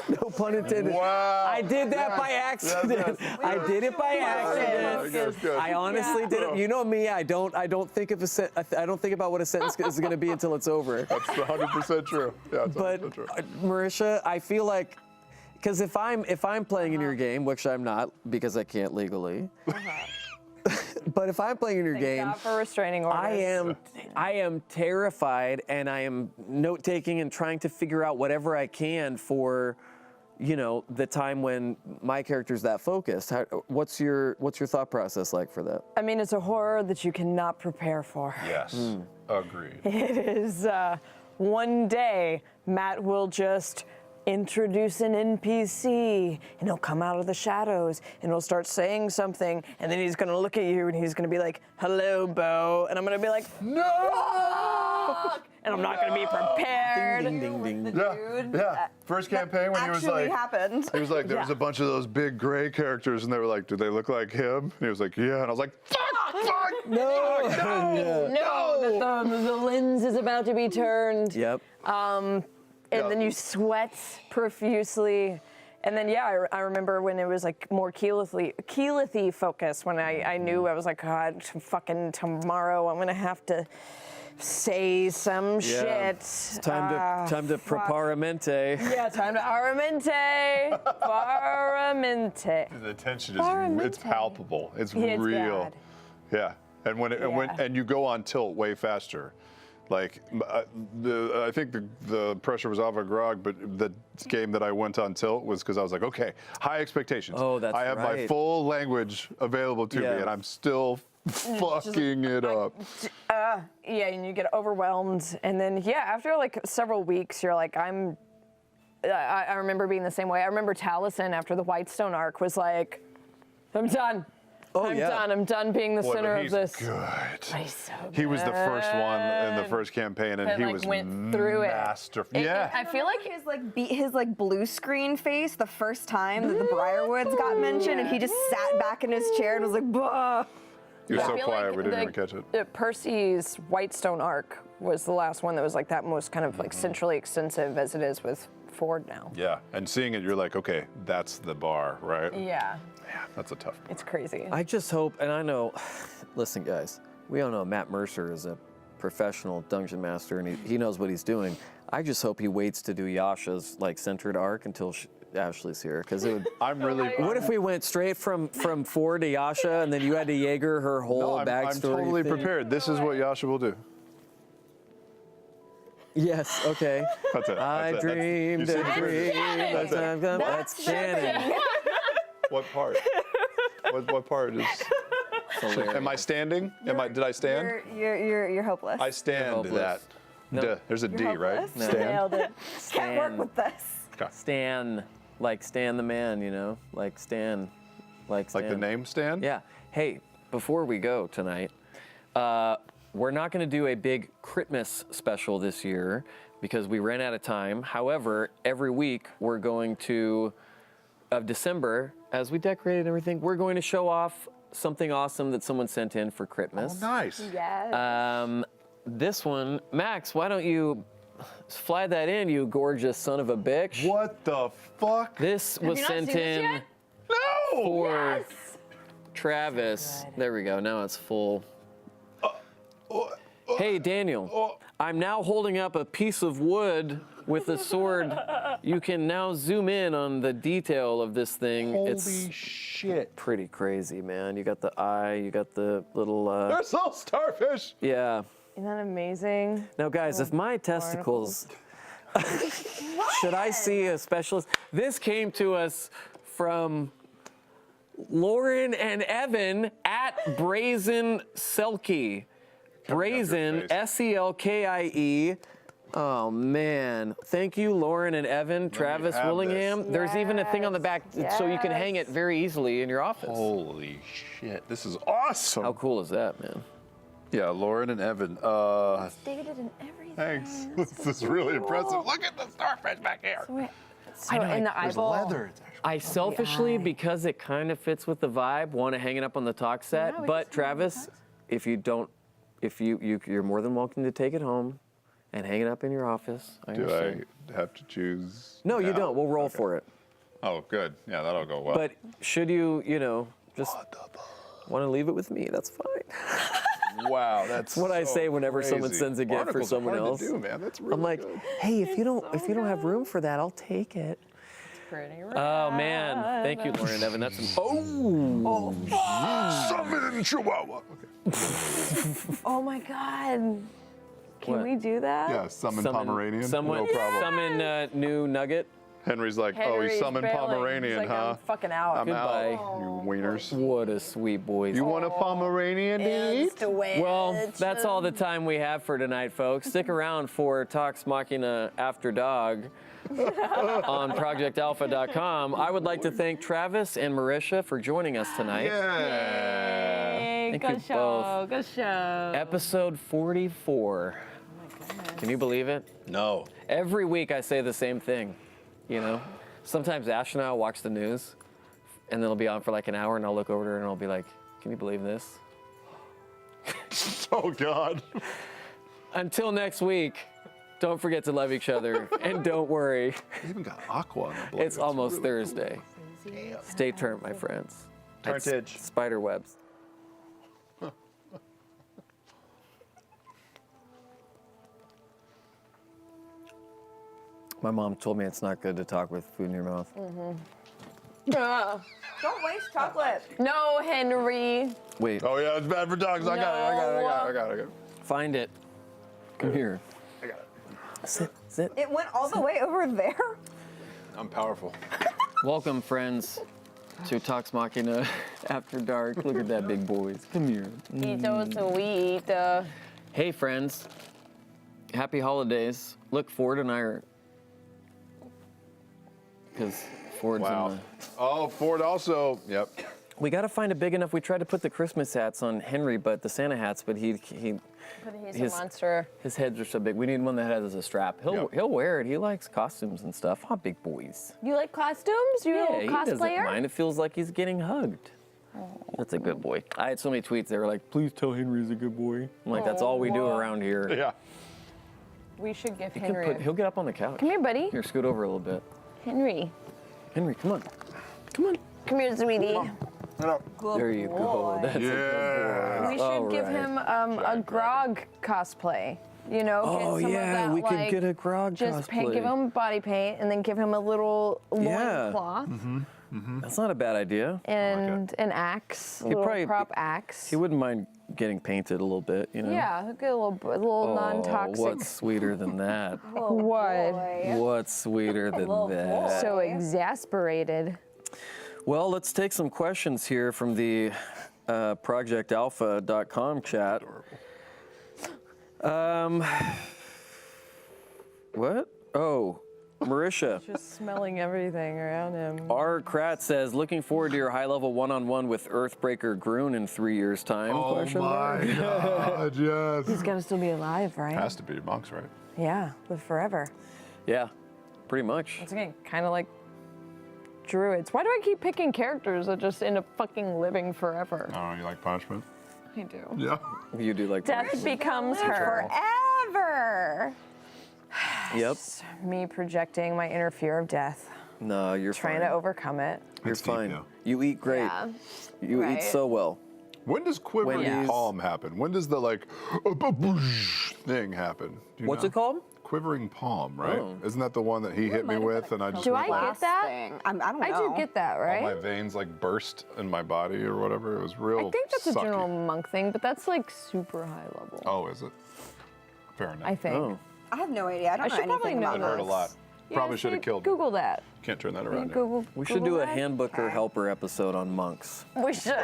No pun intended. Wow. I did that by accident. I did it by accident. I honestly did it. You know me. I don't think about what a sentence is going to be until it's over. That's 100% true. Yeah, it's 100% But true. Marisha, I feel like, because if I'm playing in your game, which I'm not because I can't legally. But if I'm playing in your game, God for restraining orders. I am terrified, and I am note-taking and trying to figure out whatever I can for, the time when my character's that focused. What's your thought process like for that? I mean, it's a horror that you cannot prepare for. Yes, agreed. It is one day Matt will just introduce an NPC, and he'll come out of the shadows, and he'll start saying something, and then he's gonna look at you, and he's gonna be like, "Hello, Bo," and I'm gonna be like, "No!" fuck, and I'm not gonna be prepared. Ding, ding, ding, ding. Yeah. First campaign when he was Actually like, happened. he was like, there was a bunch of those big gray characters, and they were like, do they look like him? And he was like, yeah. And I was like, fuck, No. No, the lens is about to be turned. Yep. And then you sweat profusely. And then, yeah, I remember when it was like more Keyleth-y focus, when I knew I was like, God, fucking tomorrow I'm gonna have to say some shit. It's time to preparamente. Yeah, time to aramente. Paramente. The tension Paramente. it's palpable. It's Yeah, it's real. bad. Yeah. And when you go on tilt way faster. Like, I think the pressure was off of Grog, but the game that I went on tilt was because I was like, okay, high expectations. Oh, that's I have my right. full language available to me, Yeah. and I'm still fucking it up. Yeah, and you get overwhelmed. And then, yeah, after like several weeks, you're like, I remember being the same way. I remember Taliesin after the Whitestone arc was like, I'm done. I'm done. I'm done being the Boy, center but of he's this. good. He's so He was the first one in the good. first campaign, and That, he like, was went through it. masterful. Yeah. I feel like his blue screen face the first time that the Briarwoods got mentioned, and he just sat back in his chair and was like, bah. He was I so feel quiet, like we didn't even catch it. Percy's Whitestone arc was the last one that was like that most kind of like centrally extensive as it is with Ford now. Yeah, and seeing it, you're like, okay, that's the bar, right? Yeah, Yeah, that's a tough bar. it's crazy. I just hope, and I know, listen, guys, we all know Matt Mercer is a professional dungeon master, and he knows what he's doing. I just hope he waits to do Yasha's like centered arc until Ashley's here, because it would. I'm really. What if we went straight from Ford to Yasha, and then you had to Jaeger her whole No, I'm backstory? totally thing? prepared. This is what Yasha will do. Yes. Okay. That's it. I That's it. dreamed You see a the dream. dream. That's it. That's Shannon. What part? What part is? Am I standing? Did I stand? You're hopeless. I stand hopeless. that. No. Duh. There's a D, right? hopeless. No. Stand. Nailed it. Can't work with this. Stan, like Stan the man, you know, like Stan, like Stan. Like the name Stan? Yeah. Hey, before we go tonight, we're not going to do a big Christmas special this year because we ran out of time. However, every week we're going to, of December, as we decorated everything, we're going to show off something awesome that someone sent in for Christmas. Oh, nice. Yes. This one, Max, why don't you fly that in, you gorgeous son of a bitch? What the fuck? This was you not sent seen this in yet? No! for Travis. There we go. Now it's full. Hey, Daniel. I'm now holding up a piece of wood with a sword. You can now zoom in on the detail of this thing. It's shit. pretty crazy, man. You got the eye, you got the little, There's all starfish. yeah. Isn't that amazing? Now, guys, if my testicles, should I see a specialist? This came to us from Lauren and Evan at Brazen Selkie. Brazen, face. S-E-L-K-I-E. Oh, man. Thank you, Lauren and Evan, Travis have Willingham. this. There's even a thing on the back so you can hang it Yes. very easily in your office. Holy shit. This is awesome. How cool is that, man? Yeah, Lauren and Evan. Stated in everything. Thanks. This is really impressive. Look at the starfish back here. So in the eyeball. It's actually. I selfishly, eye. because it kind of fits with the vibe, want to hang it up on the talk set. we But just hang it on the Travis, if you don't, you're more than welcome to take it home and hang it up in your office. I Do understand. I have to choose? No, you now? don't. We'll roll Okay. for it. Oh, good. Yeah, that'll go well. But should you, just want to leave it with me, that's fine. wow, that's what I so say whenever someone crazy. sends a gift for Barnacles are someone hard else. To do, man. That's really I'm like, good. hey, if you don't have room for that, I'll take it. Pretty Oh man, thank you, Lauren and Evan. That's Summon Chihuahua. Okay. Oh my God. Can What? we do that? Yeah, summon Pomeranian. Someone, No problem. summon new Nugget. Henry's like, oh, he Henry's summoned bailing. Pomeranian, He's like, huh? I'm fucking out. I'm Goodbye. out, you wieners. What a sweet boy. You want a Pomeranian to eat? Well, that's all the time we have for tonight, folks. Stick around for Talks Machina After Dog on ProjectAlpha.com. I would like to thank Travis and Marisha for joining us tonight. Yeah. Thank Good you show. both. Good show. Episode 44. Can you believe it? No. Every week I say the same thing, you know? Sometimes Ash and I will watch the news, and then it'll be on for like an hour, and I'll look over to her and I'll be like, can you believe this? Oh, God. Until next week, don't forget to love each other, and don't worry, They even got aqua on the blade. it's almost really Thursday. Stay turned, my friends. It's Turntage. spider webs. My mom told me it's not good to talk with food in your mouth. Don't waste chocolate. No, Henry. Wait, Oh, yeah, it's bad for dogs. I got it. find it. Come here. I got it. Sit. It went all the way over there. I'm powerful. Welcome, friends, to Talks Machina After Dark. Look at that big boys. Come here. He's so sweet. Hey, friends. Happy holidays. Look, Ford and I are... Because Ford's in Wow. the... Oh, Ford also. Yep. We got to find it big enough. We tried to put the Christmas hats on Henry, but the Santa hats, but But he's His- a monster. his heads are so big. We need one that has a strap. He'll wear it. He likes costumes and stuff. Huh, big boys. You like costumes? You Yeah, a he doesn't cosplayer? mind. It feels like he's getting hugged. That's a good boy. I had so many tweets. They were like, "Please tell Henry's a good boy." I'm like, "That's all we do around here." Yeah. We should give He can Henry. he'll get up on the couch. Come here, buddy. Here, scoot over a little bit. Henry. Henry, come on. Come on. Come here, sweetie. There you go. That's a good Yeah. boy. We should All give right. him a Grog cosplay. You know, Oh get some yeah, of that, we could like, get a Grog just cosplay. give him body paint and then give him a little Yeah. loincloth That's not a bad idea. and an axe, a little probably- prop axe. He wouldn't mind getting painted a little bit, you know. Yeah, get a little non-toxic. What's sweeter than that? What? What's sweeter than that? So exasperated. Well, let's take some questions here from the projectalpha.com chat. What? Oh, Marisha. Just smelling everything around him. R. Kratz says, looking forward to your high-level one-on-one with Earthbreaker Groon in 3 years' time? Oh, Question mark. my God. Yes. He's got to still be alive, right? Has to be monks, right? Yeah, live forever. Yeah, pretty much. Once again, kind of like druids. Why do I keep picking characters that just end up fucking living forever? Oh, you like punishment? I do. Yeah. You do like Death becomes her. Forever. Yep. Me projecting my inner fear of death, No, you're trying fine. to overcome it. You're That's deep, fine. yeah. You eat great. Yeah. You Right. eat so well. When does quivering Wendy's. palm happen? When does the like thing happen? Do you What's know? it called? Quivering palm, right? Oh. Isn't that the one that he hit me with, and I just Do went I like, get that? I don't know. I do get that, all my right? veins like burst in my body or whatever. It was real. I think that's a sucky. general monk thing, but that's like super high level. Oh, is it? Fair enough. I think. Oh. I have no idea. I don't I know should probably anything know about I've heard a this. lot. Yeah, Probably should see, have killed me. Google that. Can't turn that around. now. Google. We should Google do a that? handbooker Okay. helper episode on monks. We should.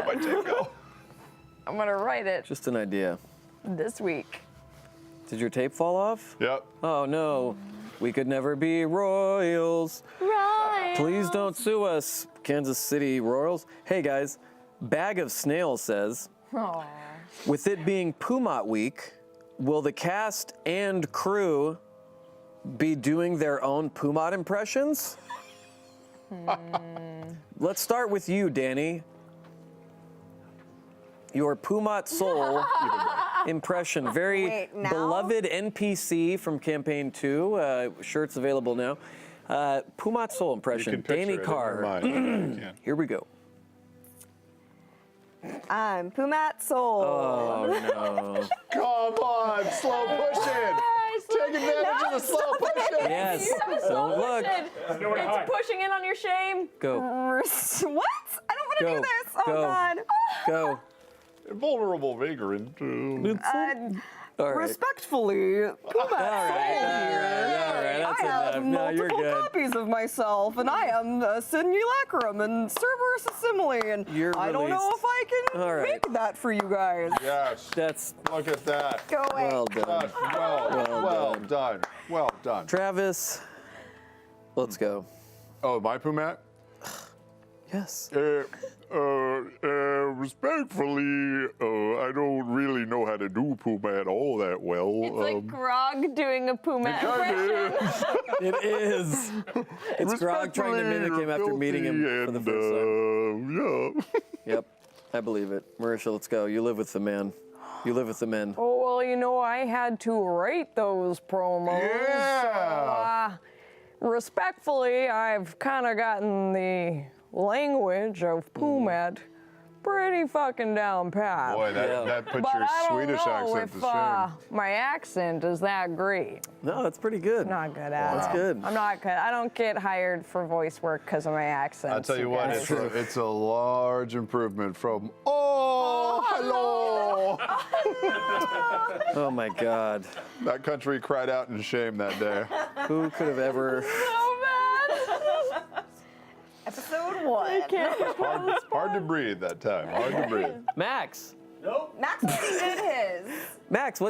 I'm gonna write it Just an idea. this week. Did your tape fall off? Yep. Oh no. We could never be royals. Right. Please don't sue us, Kansas City Royals. Hey guys, Bag of Snails says, with it being Pumat week, will the cast and crew be doing their own Pumat impressions? Let's start with you, Danny. Your Pumat Soul impression. Very Wait, now? beloved NPC from Campaign 2. Shirts available now. Pumat Soul You impression. can picture Danny it in your Carr. mind. You can. Here we go. I'm Pumat Soul. Oh no. Come on, slow pushing. Take advantage of the slow pushing. Yes. Don't look. It's pushing in on your shame. Go. What? I don't want to Go. do this. Oh Go. God. Go. Vulnerable vagrant. All right. Respectfully, Pumat All right. That's I have enough. No, you're multiple good. copies of myself, and I am simulacrum and Cerberus Assembly, and You're I don't know released. if I can All right. make that for you guys. Yes. That's Look at that. Go away. well done. Well done. Well done. Travis, let's go. Oh, my Pumat? Yes. Respectfully, I don't really know how to to do Pumat all that well. It's like Grog doing a Pumat impression. It is. It's Grog trying to mimic him after meeting him for the first time. Yeah. Yep, I believe it. Marisha, let's go. You live with the man. You live with the men. Oh, well, you know, I had to write those promos. Yeah. So, respectfully, I've kind of gotten the language of Pumat pretty fucking down pat. Boy, that puts but your I don't Swedish know accent if to shame. my accent is that great. No, that's pretty good. I'm not good at That's it. good. I'm not good. I don't get hired for voice work because of my accent. I'll tell you what, guys. it's a large improvement from, oh, hello. Oh my God. That country cried out in shame that day. Who could have ever? So bad. Episode 1. Hard to breathe that time. Hard to breathe. Max. Nope. Max already did his. Max,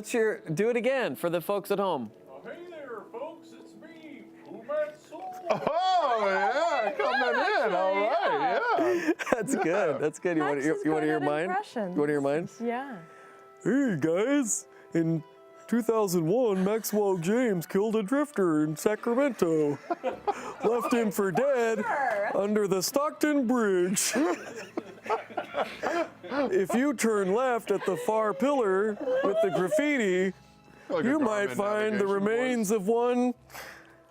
do it again for the folks at home. Hey there, folks. It's me, Pumat Soul. Oh, yeah, coming in. All right, yeah. That's good. That's good. You want Max to is hear good at mine? impressions. You want to hear mine? Yeah. Hey guys, in 2001, Maxwell James killed a drifter in Sacramento. Left him for dead under the Stockton Bridge. If you turn left at the far pillar with the graffiti, Like a you might Garmin find the navigation remains of one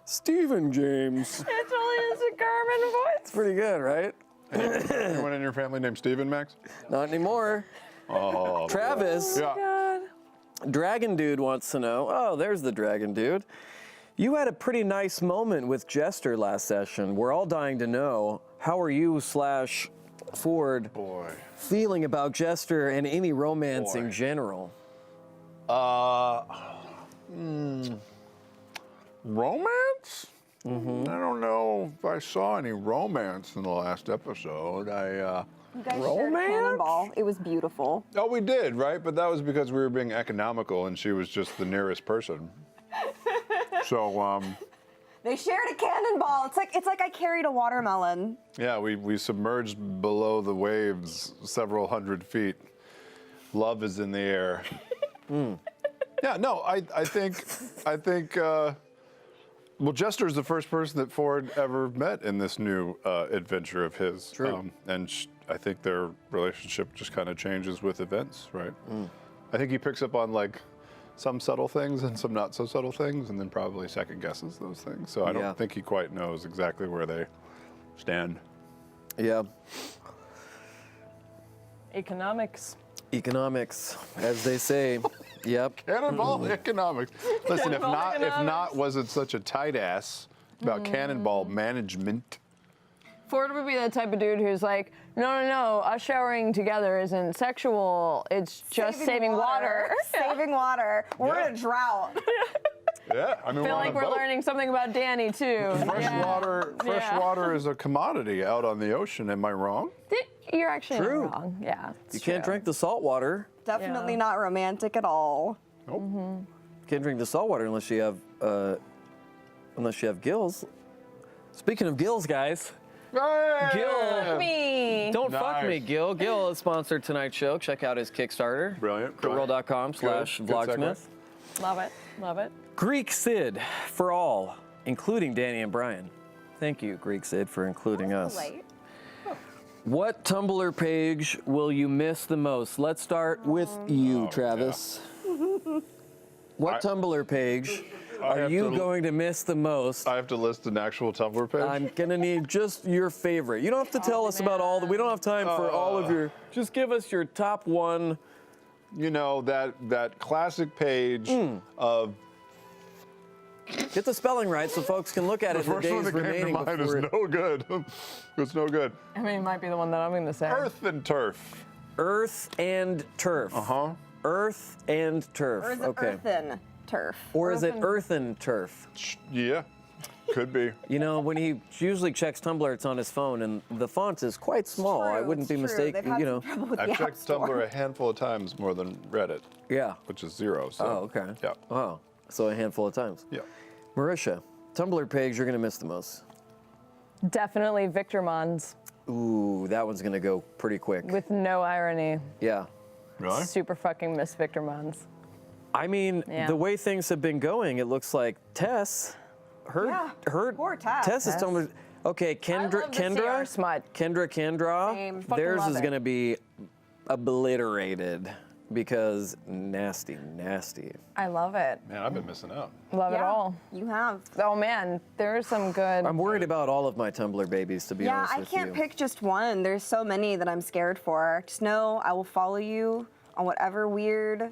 Stephen James. It totally is a Garmin voice. Pretty good, right? voice. Anyone in your family named Steven, Max? Not anymore. Oh, Travis. yeah. God. Dragon Dude wants to know. Oh, there's the Dragon Dude. You had a pretty nice moment with Jester last session. We're all dying to know, how are you / Ford Boy. feeling about Jester and any romance Boy. in general? Romance? I don't know if I saw any romance in the last episode. You guys shared a cannonball. It was beautiful. Oh, we did, right? But that was because we were being economical and she was just the nearest person. So, They shared a cannonball. It's like I carried a watermelon. yeah, we submerged below the waves several hundred feet. Love is in the air. Yeah, no, I think, well, Jester's the first person that Ford ever met in this new adventure of his. True. I think their relationship just kind of changes with events, right? I think he picks up on like some subtle things and some not so subtle things, and then probably second guesses those things. So I Yeah. don't think he quite knows exactly where they stand. Yeah. Economics. Economics, as they say. Yep. Cannonball economics. Listen, if Cannonball not economics. wasn't such a tight ass about cannonball management. Ford would be the type of dude who's like, no, us showering together isn't sexual. It's just saving water. Saving water. We're Yeah. in a drought. Yeah, I mean, I feel we're on like a we're boat. learning something about Danny too. Fresh Yeah. water is a commodity out on the ocean. Am I wrong? You're actually True. not wrong. Yeah. You can't drink the salt water. Definitely Yeah. not romantic at all. Nope. Can't drink the salt water unless you have gills. Speaking of gills, guys, Gil. Me. don't fuck me, Nice. Gil. Gil is sponsored tonight's show. Check out his Kickstarter. Brilliant. Critworld.com/vlogsmith. Love it. Love it. Greek Sid for all, including Danny and Brian. Thank you, Greek Sid, for including us. Late. What Tumblr page will you miss the most? Let's start with you, Travis. What Tumblr page are have you to- going to miss the most? I have to list an actual Tumblr page. I'm gonna need just your favorite. You don't have to tell us about all the. We don't have time for all of your. Just give us your top one. You know, that classic page of Get the spelling right so folks can look at the it in the first one days that came to remaining mind is before it. no good. It's no good. I mean, it might be the one that I'm going to say. Earth and turf. Earth and turf. Huh? Earth and turf. Or is it okay. earthen turf? Or is it Earthen- earthen turf? Yeah. Could be. You know, when he usually checks Tumblr, it's on his phone, and the font is quite small. I True, wouldn't be it's true. mistaken. They've had You some know. trouble with I've the App checked Store. Tumblr a handful of times more than Reddit, Yeah. which is 0. So. Oh, okay. Yeah. Wow. So a handful of times. Yeah. Marisha, Tumblr page you're gonna miss the most. Definitely Victor Mons, Ooh, that one's gonna go pretty quick. with no irony. Yeah. Really? Super fucking miss Victor Mons. I mean, Yeah. the way things have been going, it looks like Tess, her poor Tess. Tess is telling me, okay, love to see our smut. Kendra, Same. Fucking theirs love is it. going to be obliterated because nasty. I love it. Man, I've been missing out. Love it all. You have. Oh man, there's some good. I'm worried about all of my Tumblr babies, to be Yeah, honest I with can't you. pick just one. There's so many that I'm scared for. Just know I will follow you on whatever weird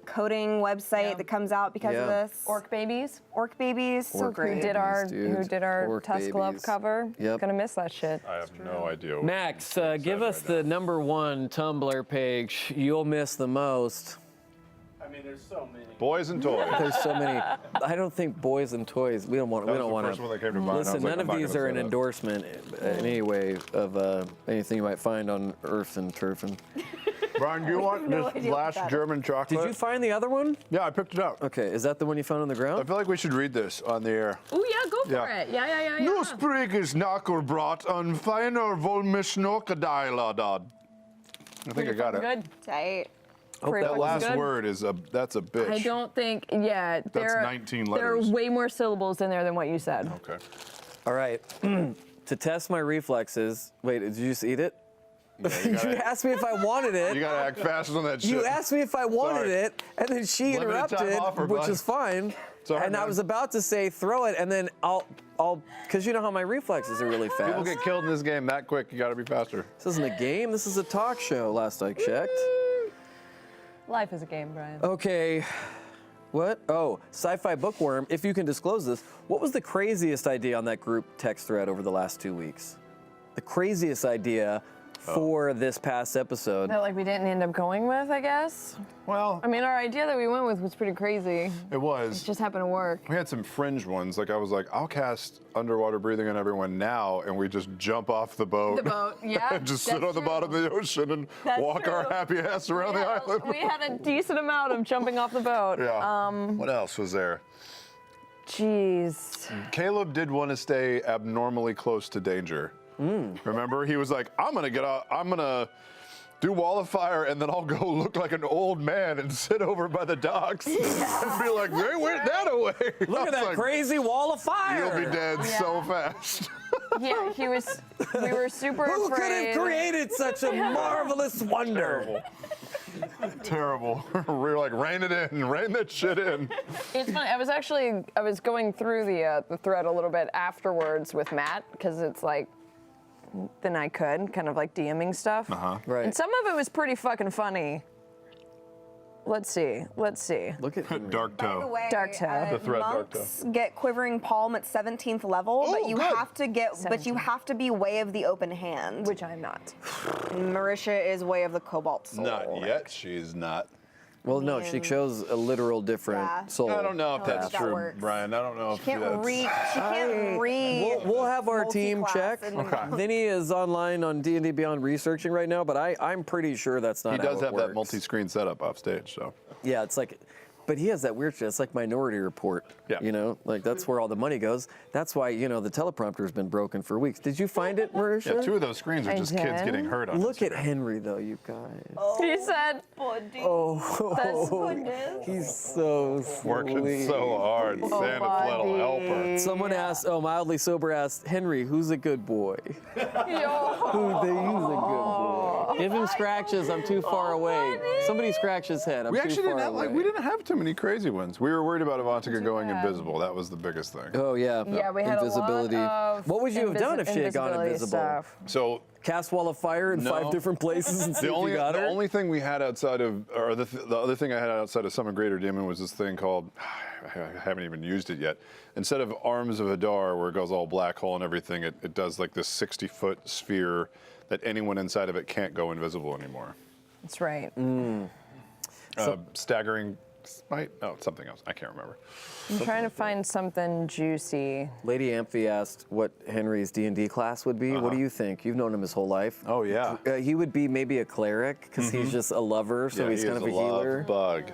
coding website that comes out because of Yeah. this. Orc babies. Orc babies, so Orc great. Who did our dude. Orc Tusk Love babies. cover? Yep. Gonna miss that shit. I have no idea. what Max, I'm give us excited the #1 Tumblr page you'll miss the most. I mean, there's so many. Boys and toys. There's so many. I don't think boys and toys. We don't want. That We was don't the want first one that came to mind. I Listen, was like, none I'm of not these gonna are say an that. endorsement in any way of anything you might find on Earth and Turf. And Brian, do you want no this idea what last that is. German chocolate? did you find the other one? Yeah, I picked it up. Okay, is that the one you found on the I ground? feel like we should read this on the air. Oh yeah, go for Yeah. it. Yeah. Nu spriges nakelbrot on feiner volmisnokadailadad. I think I got it. Good. Tight. Pretty That fucking last good. word is that's a bitch. I don't think. Yeah, there are 19 There are letters. way more syllables in there than what you said. Okay. All right. To test my reflexes. Wait, did you just eat it? Yeah, you You gotta, asked me if I wanted it. you gotta act fast on that shit. You asked me if I wanted Sorry. it, and then she Limited time interrupted, offer, which bud. is fine. Sorry, and I man. was about to say throw it, and then I'll, because you know how my reflexes are really fast. People get killed in this game that quick. You gotta be faster. This isn't a game. This is a talk show. Last I checked. Life is a game, Brian. Okay. What? Oh, sci-fi bookworm. If you can disclose this, what was the craziest idea on that group text thread over the last 2 weeks? The craziest idea for this past episode. That like we didn't end up going with, I guess. Well, I mean, our idea that we went with was pretty crazy. it was. Just happened to work. We had some fringe ones. Like I was like, I'll cast underwater breathing on everyone now, and we just jump off the boat. The boat, yeah. and just sit that's on the true. bottom of the ocean and That's walk our true. happy ass around the Yeah, island. we had a decent amount of jumping off the boat. Yeah. What else was there? Jeez. Caleb did want to stay abnormally close to danger. Remember, he was like, I'm gonna get out. I'm gonna do wall of fire, and then I'll go look like an old man and sit over by the docks and be like, they went that away. Look at that crazy wall of fire. You'll be dead so Yeah. fast. Yeah, we were super Who could afraid. have created such a marvelous wonder? Terrible. We're like, rein it in, rein that shit in. It's funny. I was going through the thread a little bit afterwards with Matt because it's like, then I could kind of like DMing stuff. Right. And some of it was pretty fucking funny. Let's see. Look at Henry. Dark By the toe. way, Dark toe. The thread dark monks get quivering palm at 17th level, Oh, but you good. have to Seventeenth. be way of the open hand. Which I'm not. And Marisha is way of the cobalt soul. Not yet, she's not. Well, no, she shows a literal different Yeah. soul. I don't know if I don't that's think that true, works. Brian. I don't know if She can't that's... read. She can't read. We'll have our team multi-class check. and- Vinny is online on D&D Beyond researching right now, but I'm pretty sure that's not He how does it have that works. multi-screen setup off stage, so. Yeah, it's like, but he has that weird shit. It's like Minority Report. Yeah. You know, like that's where all the money goes. That's why, you know, the teleprompter's been broken for weeks. Did you find it, Marisha? Yeah, 2 of those screens are I just kids did. getting hurt on Look at Instagram. Henry, though, you guys. He said, Oh, "That's goodness." he's so Working sweet. so hard. Santa's little helper. Someone asked, mildly sober asked, Henry, who's a good boy? Yo. Who's a good boy? Give him scratches. I'm too far away. Somebody scratch his head. I'm We too actually far didn't have, away. we didn't have too many crazy ones. We were worried about Avantika going bad. invisible. That was the biggest thing. Oh yeah. Yeah, we had invisibility. a lot of What would you have done if she had gone invisibility invisible? stuff. So Cast wall of fire in No. 5 different places and see the if only you got her? only thing we had outside of, or the other thing I had outside of Summon Greater Demon was this thing called, I haven't even used it yet. Instead of Arms of Hadar, where it goes all black hole and everything, it does like this 60-foot sphere that anyone inside of it can't go invisible anymore. That's right. Staggering Smite? No, it's something else. I can't remember. I'm trying to find something juicy. Lady Amphi asked what Henry's D&D class would be. What do you think? You've known him his whole life. Oh, yeah. He would be maybe a cleric because he's just a lover, so Yeah, he's he kind is of a love healer. bug.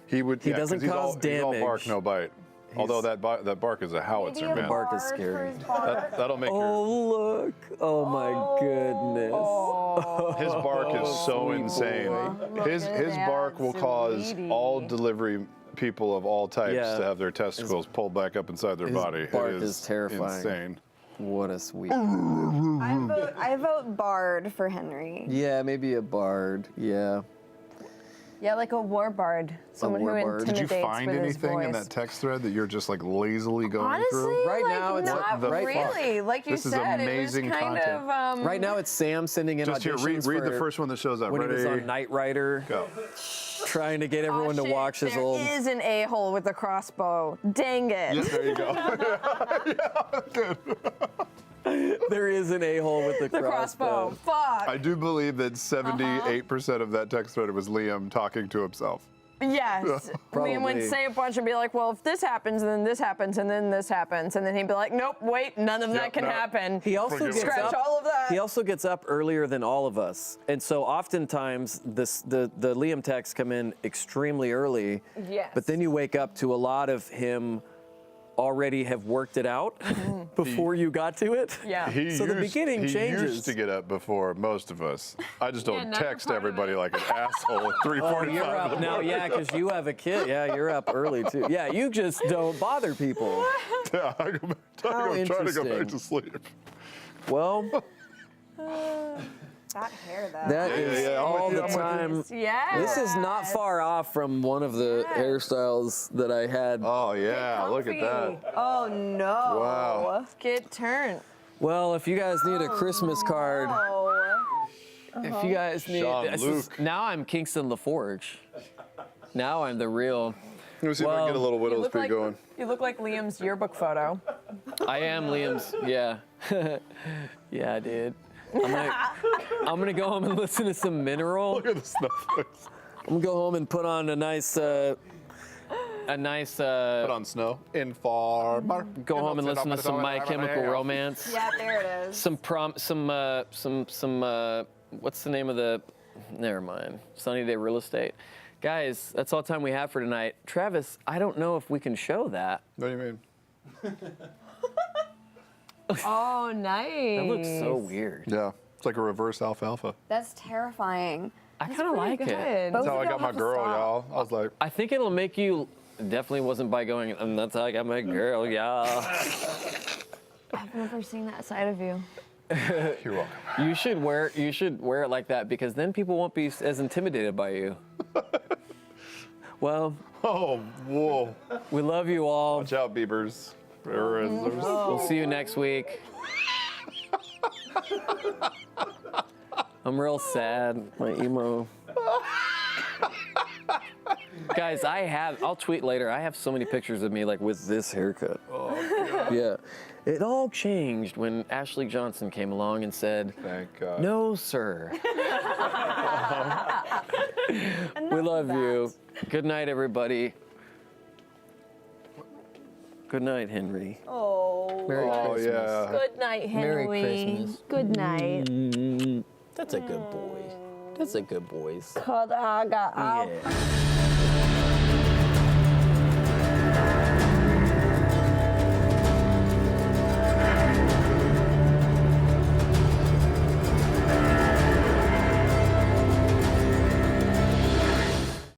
He would. He 'cause doesn't he's cause He's all damage. bark, no bite. Although that bark is a howitzer, Maybe a man. bark is bard scary. for his bard. That'll make your. Oh look! Oh my goodness! Oh. His bark is so insane. His bark will cause all delivery people of all types Yeah. to have their testicles pulled back up inside their body. bark It is terrifying. Insane. What a sweet. I vote Bard for Henry. Yeah, maybe a bard. Yeah. Yeah, like a war bard. Someone who warbard. Did you intimidates find with his anything voice. in that text thread that you're just like lazily going Honestly, through? Right like, now, it's not the really. Like you This is said, amazing it was kind content. of. Right now, it's Sam sending in Just here, auditions read the for first one that shows up. when he was Ready? on Knight Rider, Go. trying to get everyone to watch his there old. is an a-hole with a crossbow. Dang it. Yeah, there you go. Yeah, good. There is an a-hole with the crossbow. Fuck. I do believe that 78% of that text thread was Liam talking to himself. Yes. Liam would Probably. say a bunch and be like, well, if this happens, and then this happens, and then this happens. And then he'd be like, nope, wait, none of that Yep, can no. happen. He also Forgive gets me. Scratch up. all of that. He also gets up earlier than all of us, and so oftentimes the Liam texts come in extremely early. Yes. But then you wake up to a lot of him already have worked it out before you got to it. Yeah. So the beginning he changes. used to get up before most of us. I just don't now you're text part of everybody it. like an asshole at 3:45. Oh, you're up now, yeah, because you have a kid. Yeah, you're up early too. Yeah, you just don't bother people. Yeah, I go back, How I'm trying to go back interesting. to sleep. Well, That hair, though. that is yeah, I'm all with you, the I'm with time. Yeah. This is not far off from one of the hairstyles that I had. Oh yeah, look at that. Oh no. Wow. Get turned. Well, if you guys need a Christmas card, Oh. if you guys need, Jean-Luc. now I'm Kingston LaForge. Now I'm the real. Let me see if I can get a little widow's peak going. You look like Liam's yearbook photo. I am Liam's. Yeah, yeah, dude. I'm gonna go home and listen to some Mineral. Look at the snowflakes. I'm gonna go home and put on a nice. Put on snow. Informer. Go home and listen to some My Chemical Romance. Yeah, there it is. Some what's the name of the? Never mind. Sunny Day Real Estate. Guys, that's all the time we have for tonight. Travis, I don't know if we can show that. What do you mean? Oh, nice. That looks so weird. Yeah, it's like a reverse alfalfa. That's terrifying. I kind of like it. Good. That's how I of got y'all my have to girl, stop. y'all. I was like, I think it'll make you. Definitely wasn't by going. And that's how I got my girl, y'all. I've never seen that side of you. you're welcome. You should wear it like that because then people won't be as intimidated by you. Well, Oh, whoa. we love you all. Watch out, Beavers. We'll see you next week. I'm real sad. My emo. Guys, I'll tweet later. I have so many pictures of me like with this haircut. Oh, Yeah. It all changed when Ashley Johnson came along and said, thank God. "No, sir." We love you. Good night, everybody. Good night, Henry. Oh. Merry Oh, Christmas. yeah. Good night, Merry Henry. Christmas. Good night. That's a good boy. That's a good boys. Cause I got out. Yeah.